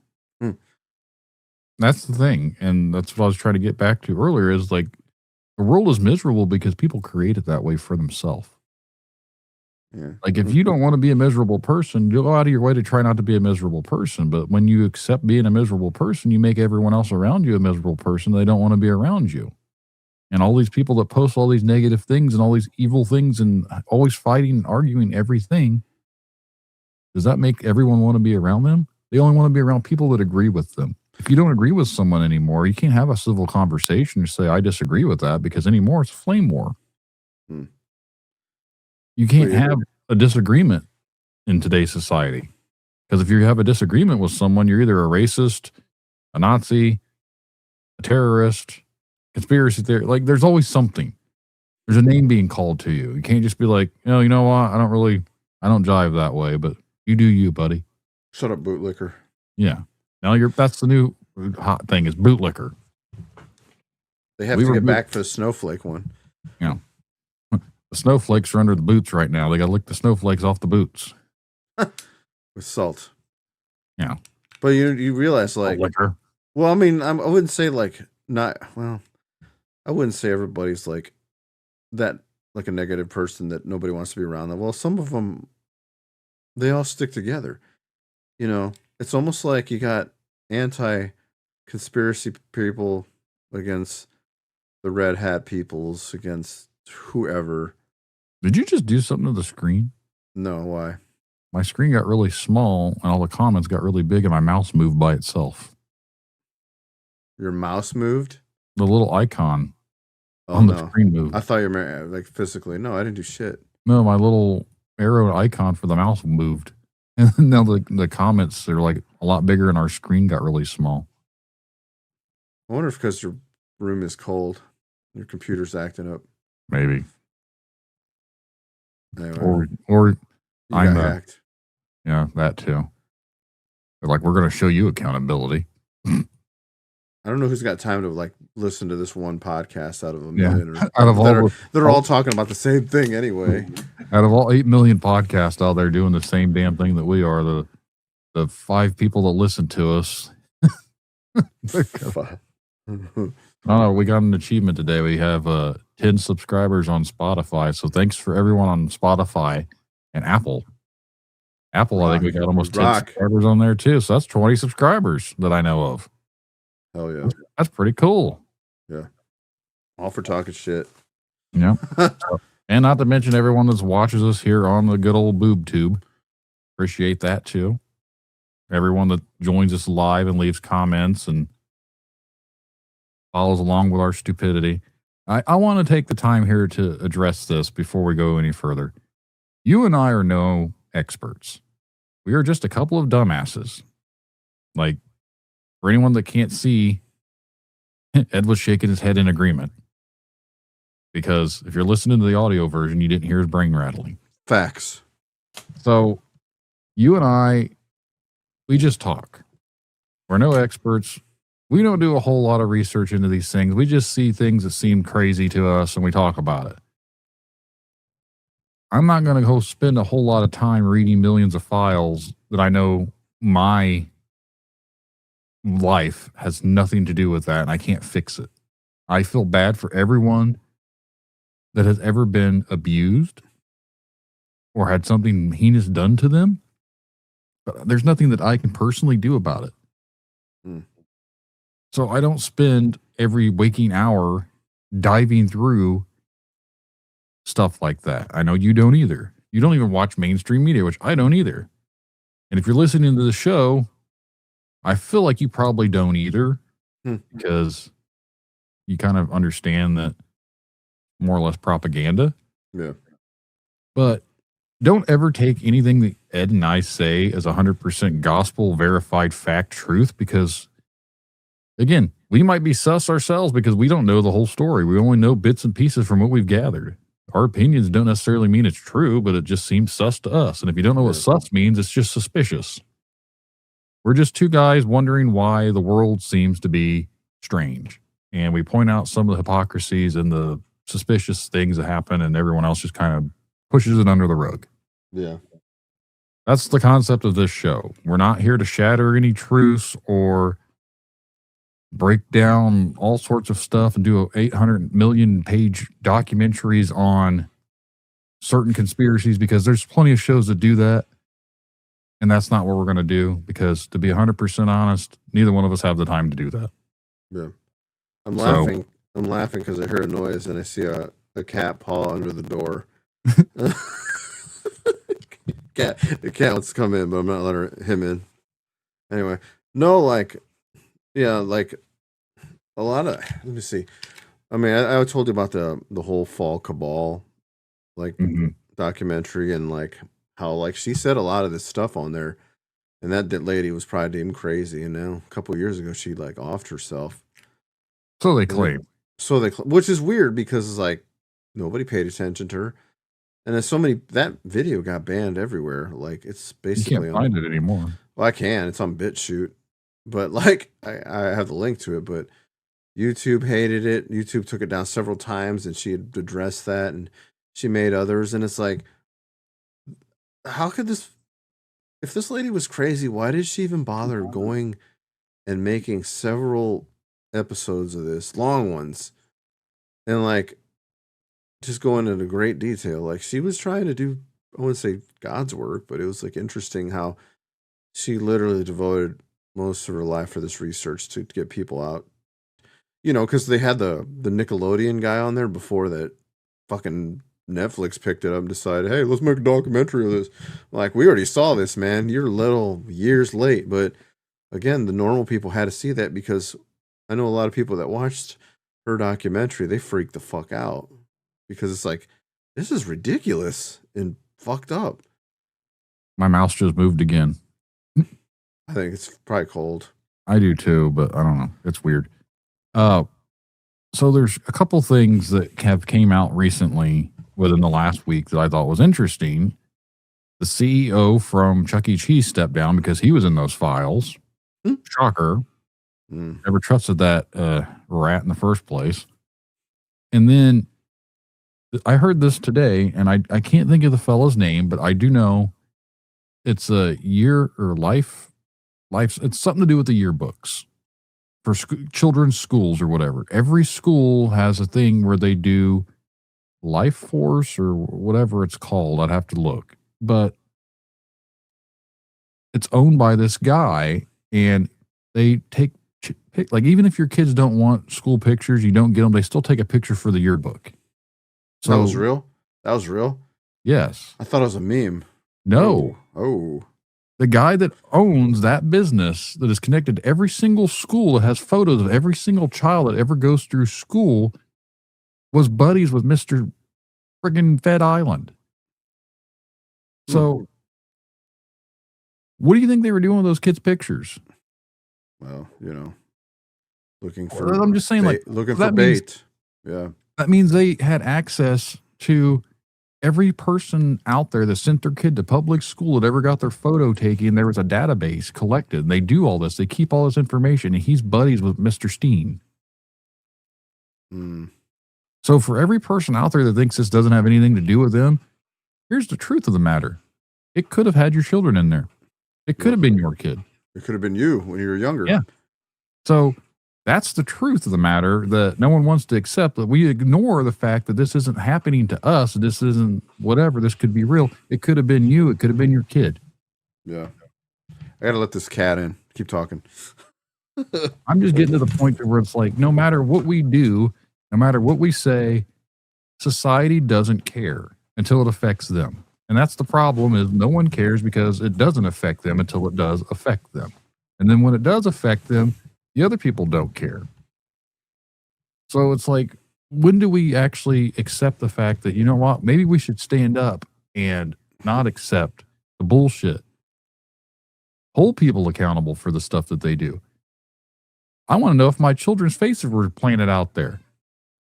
That's the thing. And that's what I was trying to get back to earlier is like the world is miserable because people create it that way for themselves. Yeah. Like if you don't want to be a miserable person, go out of your way to try not to be a miserable person. But when you accept being a miserable person, you make everyone else around you a miserable person. They don't want to be around you. And all these people that post all these negative things and all these evil things and always fighting and arguing everything, does that make everyone want to be around them? They only want to be around people that agree with them. If you don't agree with someone anymore, you can't have a civil conversation and say, I disagree with that, because anymore it's a flame war. You can't have a disagreement in today's society. Because if you have a disagreement with someone, you're either a racist, a Nazi, a terrorist, conspiracy theory. Like there's always something. There's a name being called to you. You can't just be like, you know what? I don't jive that way, but you do you, buddy. Shut up, bootlicker. Yeah. Now that's the new hot thing is bootlicker. They have to get back for the snowflake one. Yeah. The snowflakes are under the boots right now. They got to lick the snowflakes off the boots. With salt. Yeah. But you realize like, liquor. Well, I mean, I wouldn't say like I wouldn't say everybody's like that, like a negative person that nobody wants to be around them. Well, some of them, they all stick together. It's almost like you got anti-conspiracy people against the red hat peoples against whoever. Did you just do something to the screen? No, why? my screen got really small and all the comments got really big and my mouse moved by itself. Your mouse moved? The little icon Oh, on the no. screen moved. I thought you were like physically. No, I didn't do shit. No, my little arrow icon for the mouse moved. And now the comments are like a lot bigger and our screen got really small. I wonder if because your room is cold, your computer's acting up. Maybe. Anyway, Or you I'm got hacked. yeah, that too. They're like, we're going to show you accountability. I don't know who's got time to like listen to this one podcast out of a million. Yeah. Out of all they're all talking about the same thing anyway. Out of all 8 million podcasts out there doing the same damn thing that we are, the 5 people that listen to us. Oh, we got an achievement today. We have 10 subscribers on Spotify. So thanks for everyone on Spotify and Apple. Apple, I think we got almost 10 subscribers on there too. So that's 20 subscribers that I know of. Hell yeah. That's pretty cool. Yeah. All for talking shit. Yeah. And not to mention everyone that watches us here on the good old boob tube. Appreciate that too. Everyone that joins us live and leaves comments and follows along with our stupidity. I want to take the time here to address this before we go any further. You and I are no experts. We are just a couple of dumbasses. Like, for anyone that can't see, Ed was shaking his head in agreement. Because if you're listening to the audio version, you didn't hear his brain rattling. Facts. So, you and I, we just talk. We're no experts. We don't do a whole lot of research into these things. We just see things that seem crazy to us and we talk about it. I'm not going to go spend a whole lot of time reading millions of files that I know my life has nothing to do with that and I can't fix it. I feel bad for everyone that has ever been abused or had something heinous done to them. But there's nothing that I can personally do about it. So I don't spend every waking hour diving through stuff like that. I know you don't either. You don't even watch mainstream media, which I don't either. And if you're listening to the show, I feel like you probably don't either because you kind of understand that more or less propaganda. Yeah. But don't ever take anything that Ed and I say as 100% gospel verified fact truth because again, we might be sus ourselves because we don't know the whole story. We only know bits and pieces from what we've gathered. Our opinions don't necessarily mean it's true, but it just seems sus to us. And if you don't know what sus means, it's just suspicious. We're just two guys wondering why the world seems to be strange. And we point out some of the hypocrisies and the suspicious things that happen, and everyone else just kind of pushes it under the rug. Yeah. That's the concept of this show. We're not here to shatter any truths or break down all sorts of stuff and do 800 million page documentaries on certain conspiracies because there's plenty of shows that do that. And that's not what we're going to do because to be 100% honest, neither one of us have the time to do that. Yeah. I'm laughing because I hear a noise and I see a cat paw under the door. The cat wants to come in, but I'm not letting him in. Anyway, no, like, yeah, like a lot of, let me see. I mean, I told you about the whole fall cabal, like documentary and like how like she said a lot of this stuff on there and that lady was probably deemed crazy. And now a couple of years ago, she like offed herself. So they claim. Which is weird because it's like nobody paid attention to her. And there's so many, that video got banned everywhere. Like it's basically you can't find it anymore. Well, I can. It's on BitChute, but like I have the link to it. But YouTube hated it. YouTube took it down several times, and she had addressed that, and she made others. And it's like, how could this? If this lady was crazy, why did she even bother going and making several episodes of this, long ones, and like just going into great detail? Like she was trying to do, I wouldn't say God's work, but it was like interesting how she literally devoted most of her life for this research to get people out. You know, because they had the Nickelodeon guy on there before that fucking Netflix picked it up and decided, hey, let's make a documentary of this. Like, we already saw this, man. You're little years late. But again, the normal people had to see that because I know a lot of people that watched her documentary, they freaked the fuck out because it's like, this is ridiculous and fucked up. My mouse just moved again. I think it's probably cold. I do too, but I don't know. It's weird. So there's a couple things that have came out recently within the last week that I thought was interesting. The CEO from Chuck E. Cheese stepped down because he was in those files. Shocker. Never trusted that rat in the first place. And then I heard this today, and I can't think of the fellow's name, but I do know it's a year or life. It's something to do with the yearbooks for children's schools or whatever. Every school has a thing where they do life force or whatever it's called. I'd have to look, but it's owned by this guy, and they take like, even if your kids don't want school pictures, you don't get them. They still take a picture for the yearbook. So that was real. That was real. Yes. I thought it was a meme. No. Oh. The guy that owns that business that is connected to every single school that has photos of every single child that ever goes through school was buddies with Mr. friggin' Fed Island. So what do you think they were doing with those kids' pictures? Well, looking for. I'm just saying, like, looking for bait. Yeah. That means they had access to every person out there that sent their kid to public school that ever got their photo taken. There was a database collected. And they do all this. They keep all this information, and he's buddies with Mr. Steen. So for every person out there that thinks this doesn't have anything to do with them, here's the truth of the matter. It could have had your children in there. It could have been your kid. It could have been you when you were younger. Yeah. So that's the truth of the matter that no one wants to accept, that we ignore the fact that this isn't happening to us. This isn't whatever. This could be real. It could have been you. It could have been your kid. Yeah. I got to let this cat in. Keep talking. I'm just getting to the point where it's like, no matter what we do, no matter what we say, society doesn't care until it affects them. And that's the problem, is no one cares because it doesn't affect them until it does affect them. And then when it does affect them, the other people don't care. So it's like, when do we actually accept the fact that, you know what, maybe we should stand up and not accept the bullshit? Hold people accountable for the stuff that they do. I want to know if my children's faces were planted out there.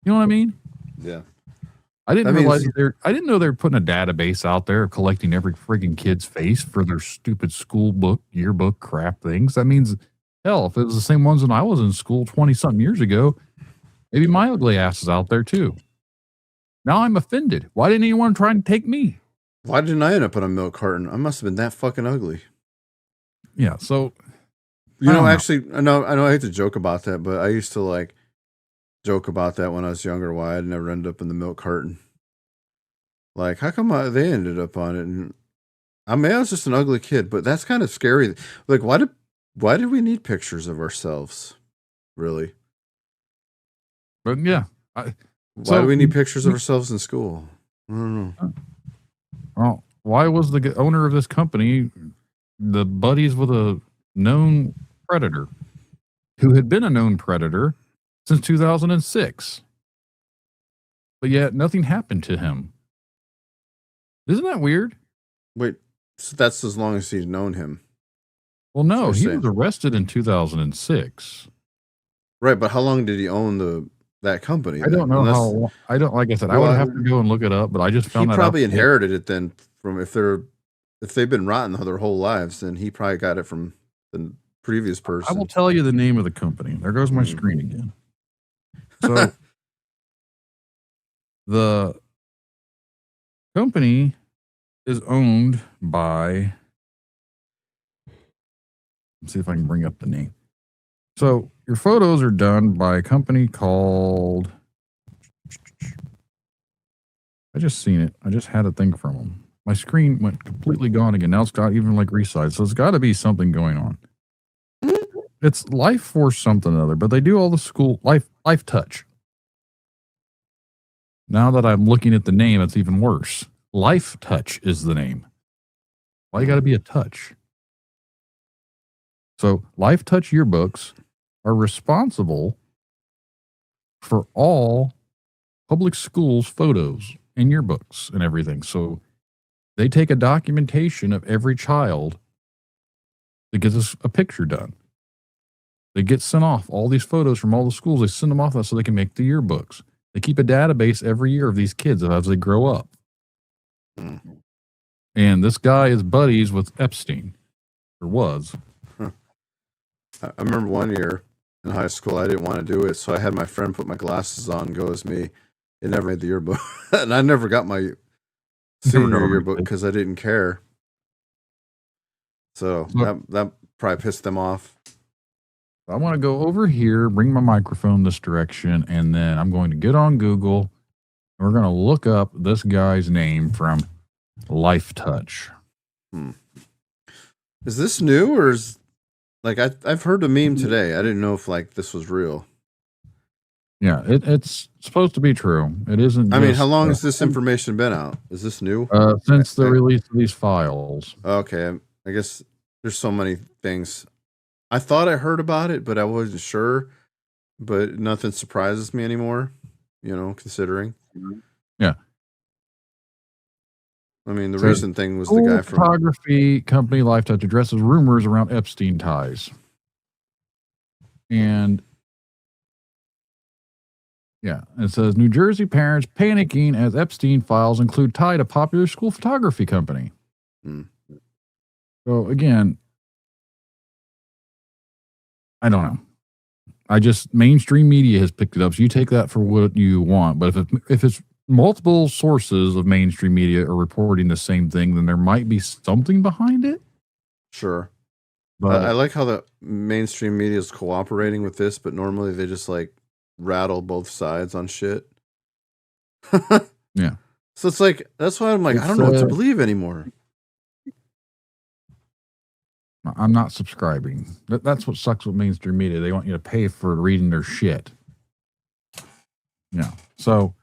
You know what I mean? Yeah. I didn't realize I didn't know they were putting a database out there of collecting every friggin' kid's face for their stupid school book, yearbook crap things. That means, hell, if it was the same ones when I was in school 20-something years ago, maybe my ugly ass is out there too. Now I'm offended. Why didn't anyone try and take me? Why didn't I end up on a milk carton? I must have been that fucking ugly. Yeah, so actually, I know I hate to joke about that, but I used to joke about that when I was younger, why I'd never end up in the milk carton. Like, how come they ended up on it? And I mean, I was just an ugly kid, but that's kind of scary. Like, why did we need pictures of ourselves? Really? But yeah. Why do we need pictures of ourselves in school? I don't know. Well, why was the owner of this company the buddies with a known predator who had been a known predator since 2006? But yet nothing happened to him. Isn't that weird? Wait, so that's as long as he's known him. Well, no, he was arrested in 2006. Right, but how long did he own that company? I don't know how. I don't, like I said, I would have to go and look it up, but I just found that out. He probably inherited it then from, if they've been rotten their whole lives, then he probably got it from the previous person. I will tell you the name of the company. There goes my screen again. So the company is owned by, let's see if I can bring up the name. So your photos are done by a company called, I just seen it. I just had a thing from them. My screen went completely gone again. Now it's got even like resized. So it's got to be something going on. It's Life Force something or other, but they do all the school Life Touch. Now that I'm looking at the name, it's even worse. Life Touch is the name. Why you got to be a touch? So Life Touch yearbooks are responsible for all public schools photos and yearbooks and everything. So they take a documentation of every child that gets us a picture done. They get sent off all these photos from all the schools. They send them off so they can make the yearbooks. They keep a database every year of these kids as they grow up. And this guy is buddies with Epstein, or was. I remember one year in high school, I didn't want to do it, so I had my friend put my glasses on and go as me. It never made the yearbook. And I never got my senior yearbook because I didn't care. So that probably pissed them off. I want to go over here, bring my microphone this direction, and then I'm going to get on Google. And we're going to look up this guy's name from Life Touch. Is this new or is like I've heard a meme today. I didn't know if like this was real. Yeah, it's supposed to be true. It isn't. I mean, how long has this information been out? Is this new? Since the release of these files. Okay, I guess there's so many things. I thought I heard about it, but I wasn't sure. But nothing surprises me anymore, considering. Yeah. I mean, the recent thing was the guy from photography company Life Touch addresses rumors around Epstein ties. And yeah, it says New Jersey parents panicking as Epstein files include tie to popular school photography company. So again, I don't know. Mainstream media has picked it up. So you take that for what you want. But if it's multiple sources of mainstream media are reporting the same thing, then there might be something behind it. Sure. But I like how the mainstream media is cooperating with this, but normally they just like rattle both sides on shit. Yeah. So it's like, that's why I'm like, I don't know what to believe anymore. I'm not subscribing. That's what sucks with mainstream media. They want you to pay for reading their shit. Yeah. So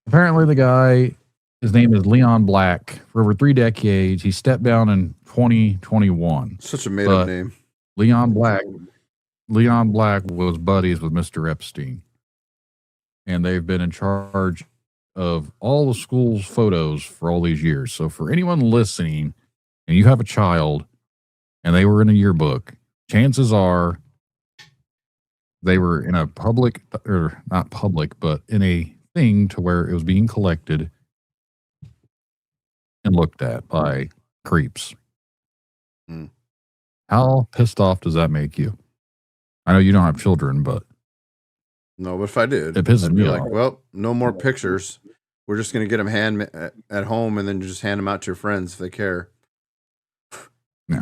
apparently the guy, his name is Leon Black. For over 3 decades, he stepped down in 2021. Such a made-up name. Leon Black was buddies with Mr. Epstein. And they've been in charge of all the school's photos for all these years. So for anyone listening, and you have a child, and they were in a yearbook, chances are they were in a public, or not public, but in a thing to where it was being collected and looked at by creeps. How pissed off does that make you? I know you don't have children, but no, but if I did, it pisses I'd me be off. like, well, no more pictures. We're just going to get them at home and then just hand them out to your friends if they care. Yeah.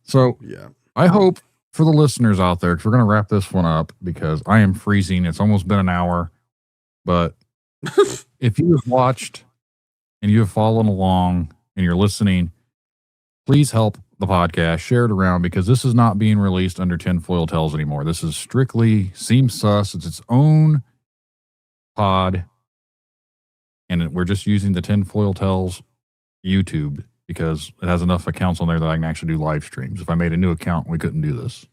So yeah, I hope for the listeners out there, because we're going to wrap this one up because I am freezing. It's almost been an hour. But if you have watched and you have followed along and you're listening, please help the podcast, share it around, because this is not being released under Tinfoil Tales anymore. This is strictly Seems Sus. It's its own pod. And we're just using the Tinfoil Tales YouTube because it has enough accounts on there that I can actually do live streams. If I made a new account, we couldn't do this.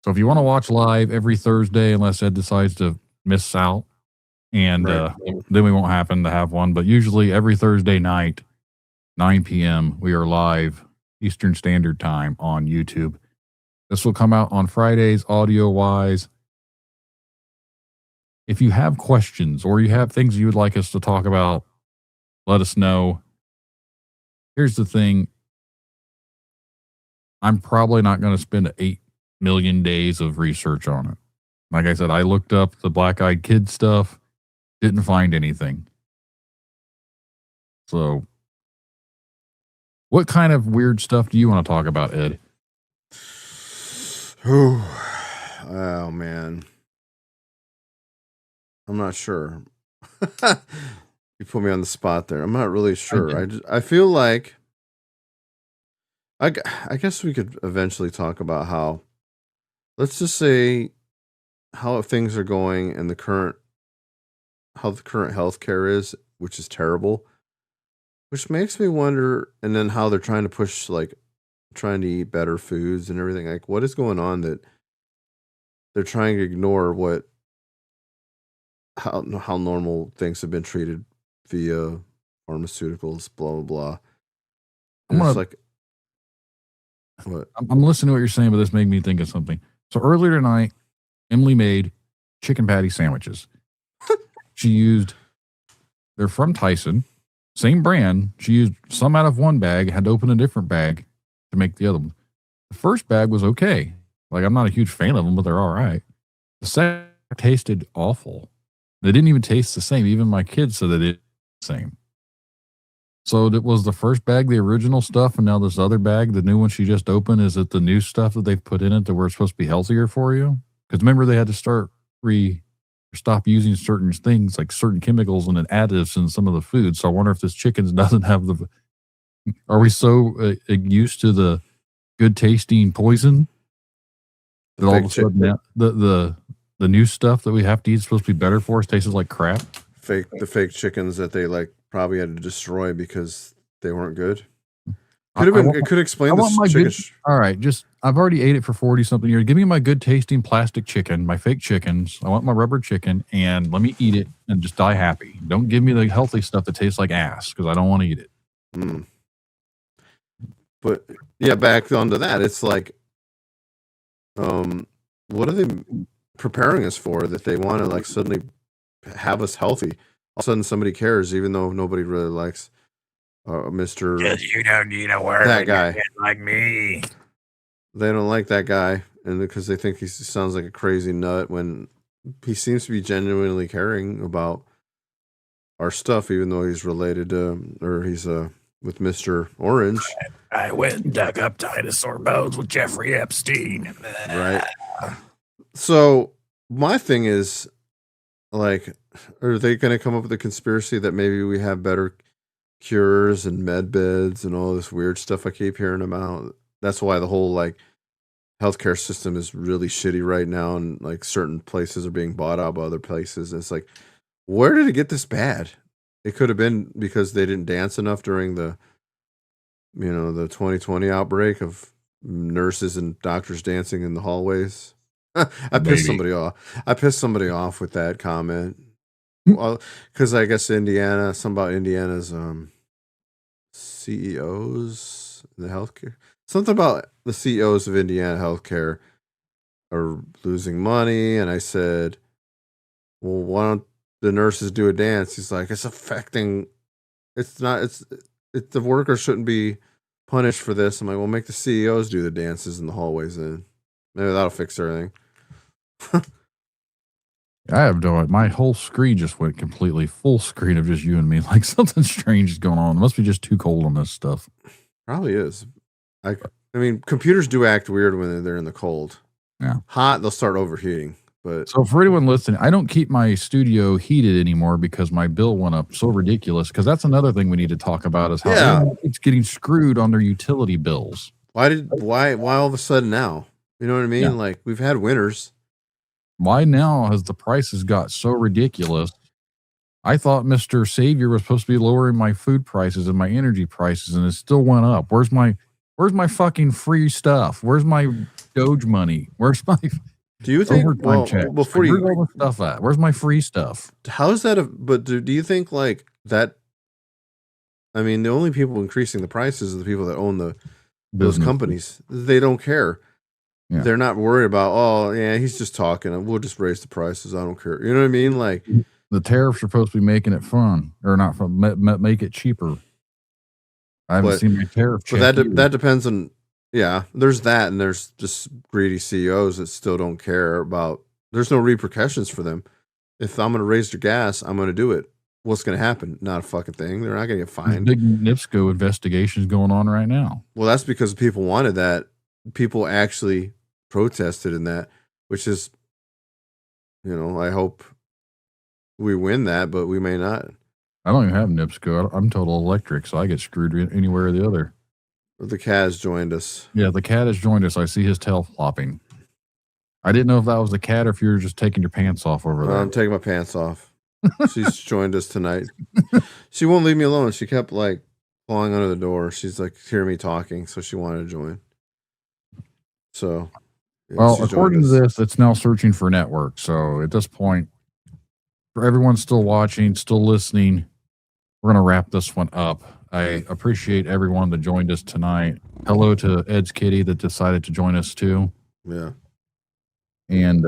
So if you want to watch live every Thursday, unless Ed decides to miss out, and then we won't happen to have one. But usually every Thursday night, 9 p.m., we are live Eastern Standard Time on YouTube. This will come out on Fridays, audio-wise. If you have questions or you have things you would like us to talk about, let us know. Here's the thing. I'm probably not going to spend 8 million days of research on it. Like I said, I looked up the black-eyed kid stuff, didn't find anything. So, what kind of weird stuff do you want to talk about, Ed? Oh, man. I'm not sure. You put me on the spot there. I'm not really sure. I feel like I guess we could eventually talk about how, let's just say, how things are going in the current how the current healthcare is, which is terrible, which makes me wonder. And then how they're trying to push, like, trying to eat better foods and everything. Like, what is going on that they're trying to ignore how normal things have been treated via pharmaceuticals, blah blah blah. And it's like, what? I'm listening to what you're saying, but this made me think of something. So earlier tonight, Emily made chicken patty sandwiches. They're from Tyson, same brand. She used some out of one bag, had to open a different bag to make the other one. The first bag was okay. Like, I'm not a huge fan of them, but they're all right. The second tasted awful. They didn't even taste the same. Even my kids said they didn't taste the same. So it was the first bag, the original stuff, and now this other bag, the new one she just opened, is it the new stuff that they've put in it that where it's supposed to be healthier for you? Because remember, they had to stop using certain things like certain chemicals and additives in some of the food. So I wonder if this chicken doesn't have the. Are we so used to the good tasting poison that all of a sudden now, the new stuff that we have to eat is supposed to be better for us tastes like crap? The fake chickens that they like probably had to destroy because they weren't good. It could explain this chicken. All right, I've already ate it for 40 something years. Give me my good tasting plastic chicken, my fake chickens. I want my rubber chicken, and let me eat it and just die happy. Don't give me the healthy stuff that tastes like ass, because I don't want to eat it. Mm. But yeah, back onto that, it's like, what are they preparing us for that they want to like suddenly have us healthy? All of a sudden, somebody cares, even though nobody really likes Mr. You don't need to worry. That guy like me. They don't like that guy, and because they think he sounds like a crazy nut when he seems to be genuinely caring about our stuff, even though he's related to, or he's with Mr. Orange. I went and dug up dinosaur bones with Jeffrey Epstein. Right. So my thing is, like, are they going to come up with a conspiracy that maybe we have better cures and med beds and all this weird stuff I keep hearing about? That's why the whole like healthcare system is really shitty right now, and like certain places are being bought out by other places. And it's like, where did it get this bad? It could have been because they didn't dance enough during the 2020 outbreak of nurses and doctors dancing in the hallways. I pissed somebody off with that comment. Well, because I guess something about Indiana's CEOs, the healthcare, something about the CEOs of Indiana healthcare are losing money. And I said, well, why don't the nurses do a dance? He's like, the workers shouldn't be punished for this. I'm like, well, make the CEOs do the dances in the hallways then. Maybe that'll fix everything. I have no idea. My whole screen just went completely full screen of just you and me. Like something strange is going on. It must be just too cold on this stuff. Probably is. I mean, computers do act weird when they're in the cold. Yeah. Hot, they'll start overheating. But so for anyone listening, I don't keep my studio heated anymore because my bill went up so ridiculous. Because that's another thing we need to talk about is how it's getting screwed on their utility bills. Why all of a sudden now? You know what I mean? Yeah. Like we've had winters. Why now has the prices got so ridiculous? I thought Mr. Savior was supposed to be lowering my food prices and my energy prices, and it still went up. Where's my fucking free stuff? Where's my Doge money? Where's my do you think before you all the stuff at? Where's my free stuff? How is that? But do you think like that? I mean, the only people increasing the prices are the people that own those companies. They don't care. Yeah. They're not worried about, oh, yeah, he's just talking. We'll just raise the prices. I don't care. You know what I mean? Like the tariffs are supposed to be making it fun or not fun, make it cheaper. I haven't seen my tariff. But that depends on, there's that. And there's just greedy CEOs that still don't care about, there's no repercussions for them. If I'm going to raise the gas, I'm going to do it. What's going to happen? Not a fucking thing. They're not going to get fined. Big NIPSCO investigations going on right now. Well, that's because people wanted that. People actually protested in that, which is, I hope we win that, but we may not. I don't even have NIPSCO. I'm total electric, so I get screwed anywhere or the other. The cat has joined us. Yeah, the cat has joined us. I see his tail flopping. I didn't know if that was the cat or if you were just taking your pants off over there. I'm taking my pants off. She's joined us tonight. She won't leave me alone. She kept like clawing under the door. She's like hearing me talking, so she wanted to join. So, yeah, Well, she's according to joined us. this, it's now searching for network. So at this point, for everyone still watching, still listening, we're going to wrap this one up. I appreciate everyone that joined us tonight. Hello to Ed's kitty that decided to join us too. Yeah. And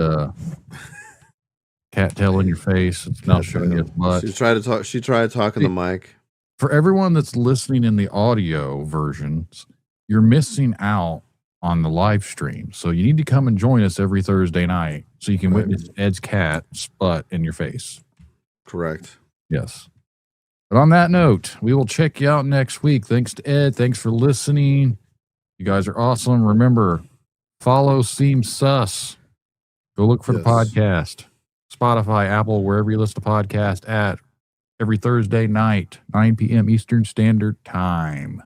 cat tail in your face. It's now showing you its butt. She tried to talk. She tried talking to Mike. For everyone that's listening in the audio versions, you're missing out on the live stream. So you need to come and join us every Thursday night so you can witness Ed's cat's butt in your face. Correct. Yes. But on that note, we will check you out next week. Thanks to Ed. Thanks for listening. You guys are awesome. Remember, follow Seems Sus. Go look for the podcast. Spotify, Apple, wherever you listen to podcast at every Thursday night, 9 p.m. Eastern Standard Time.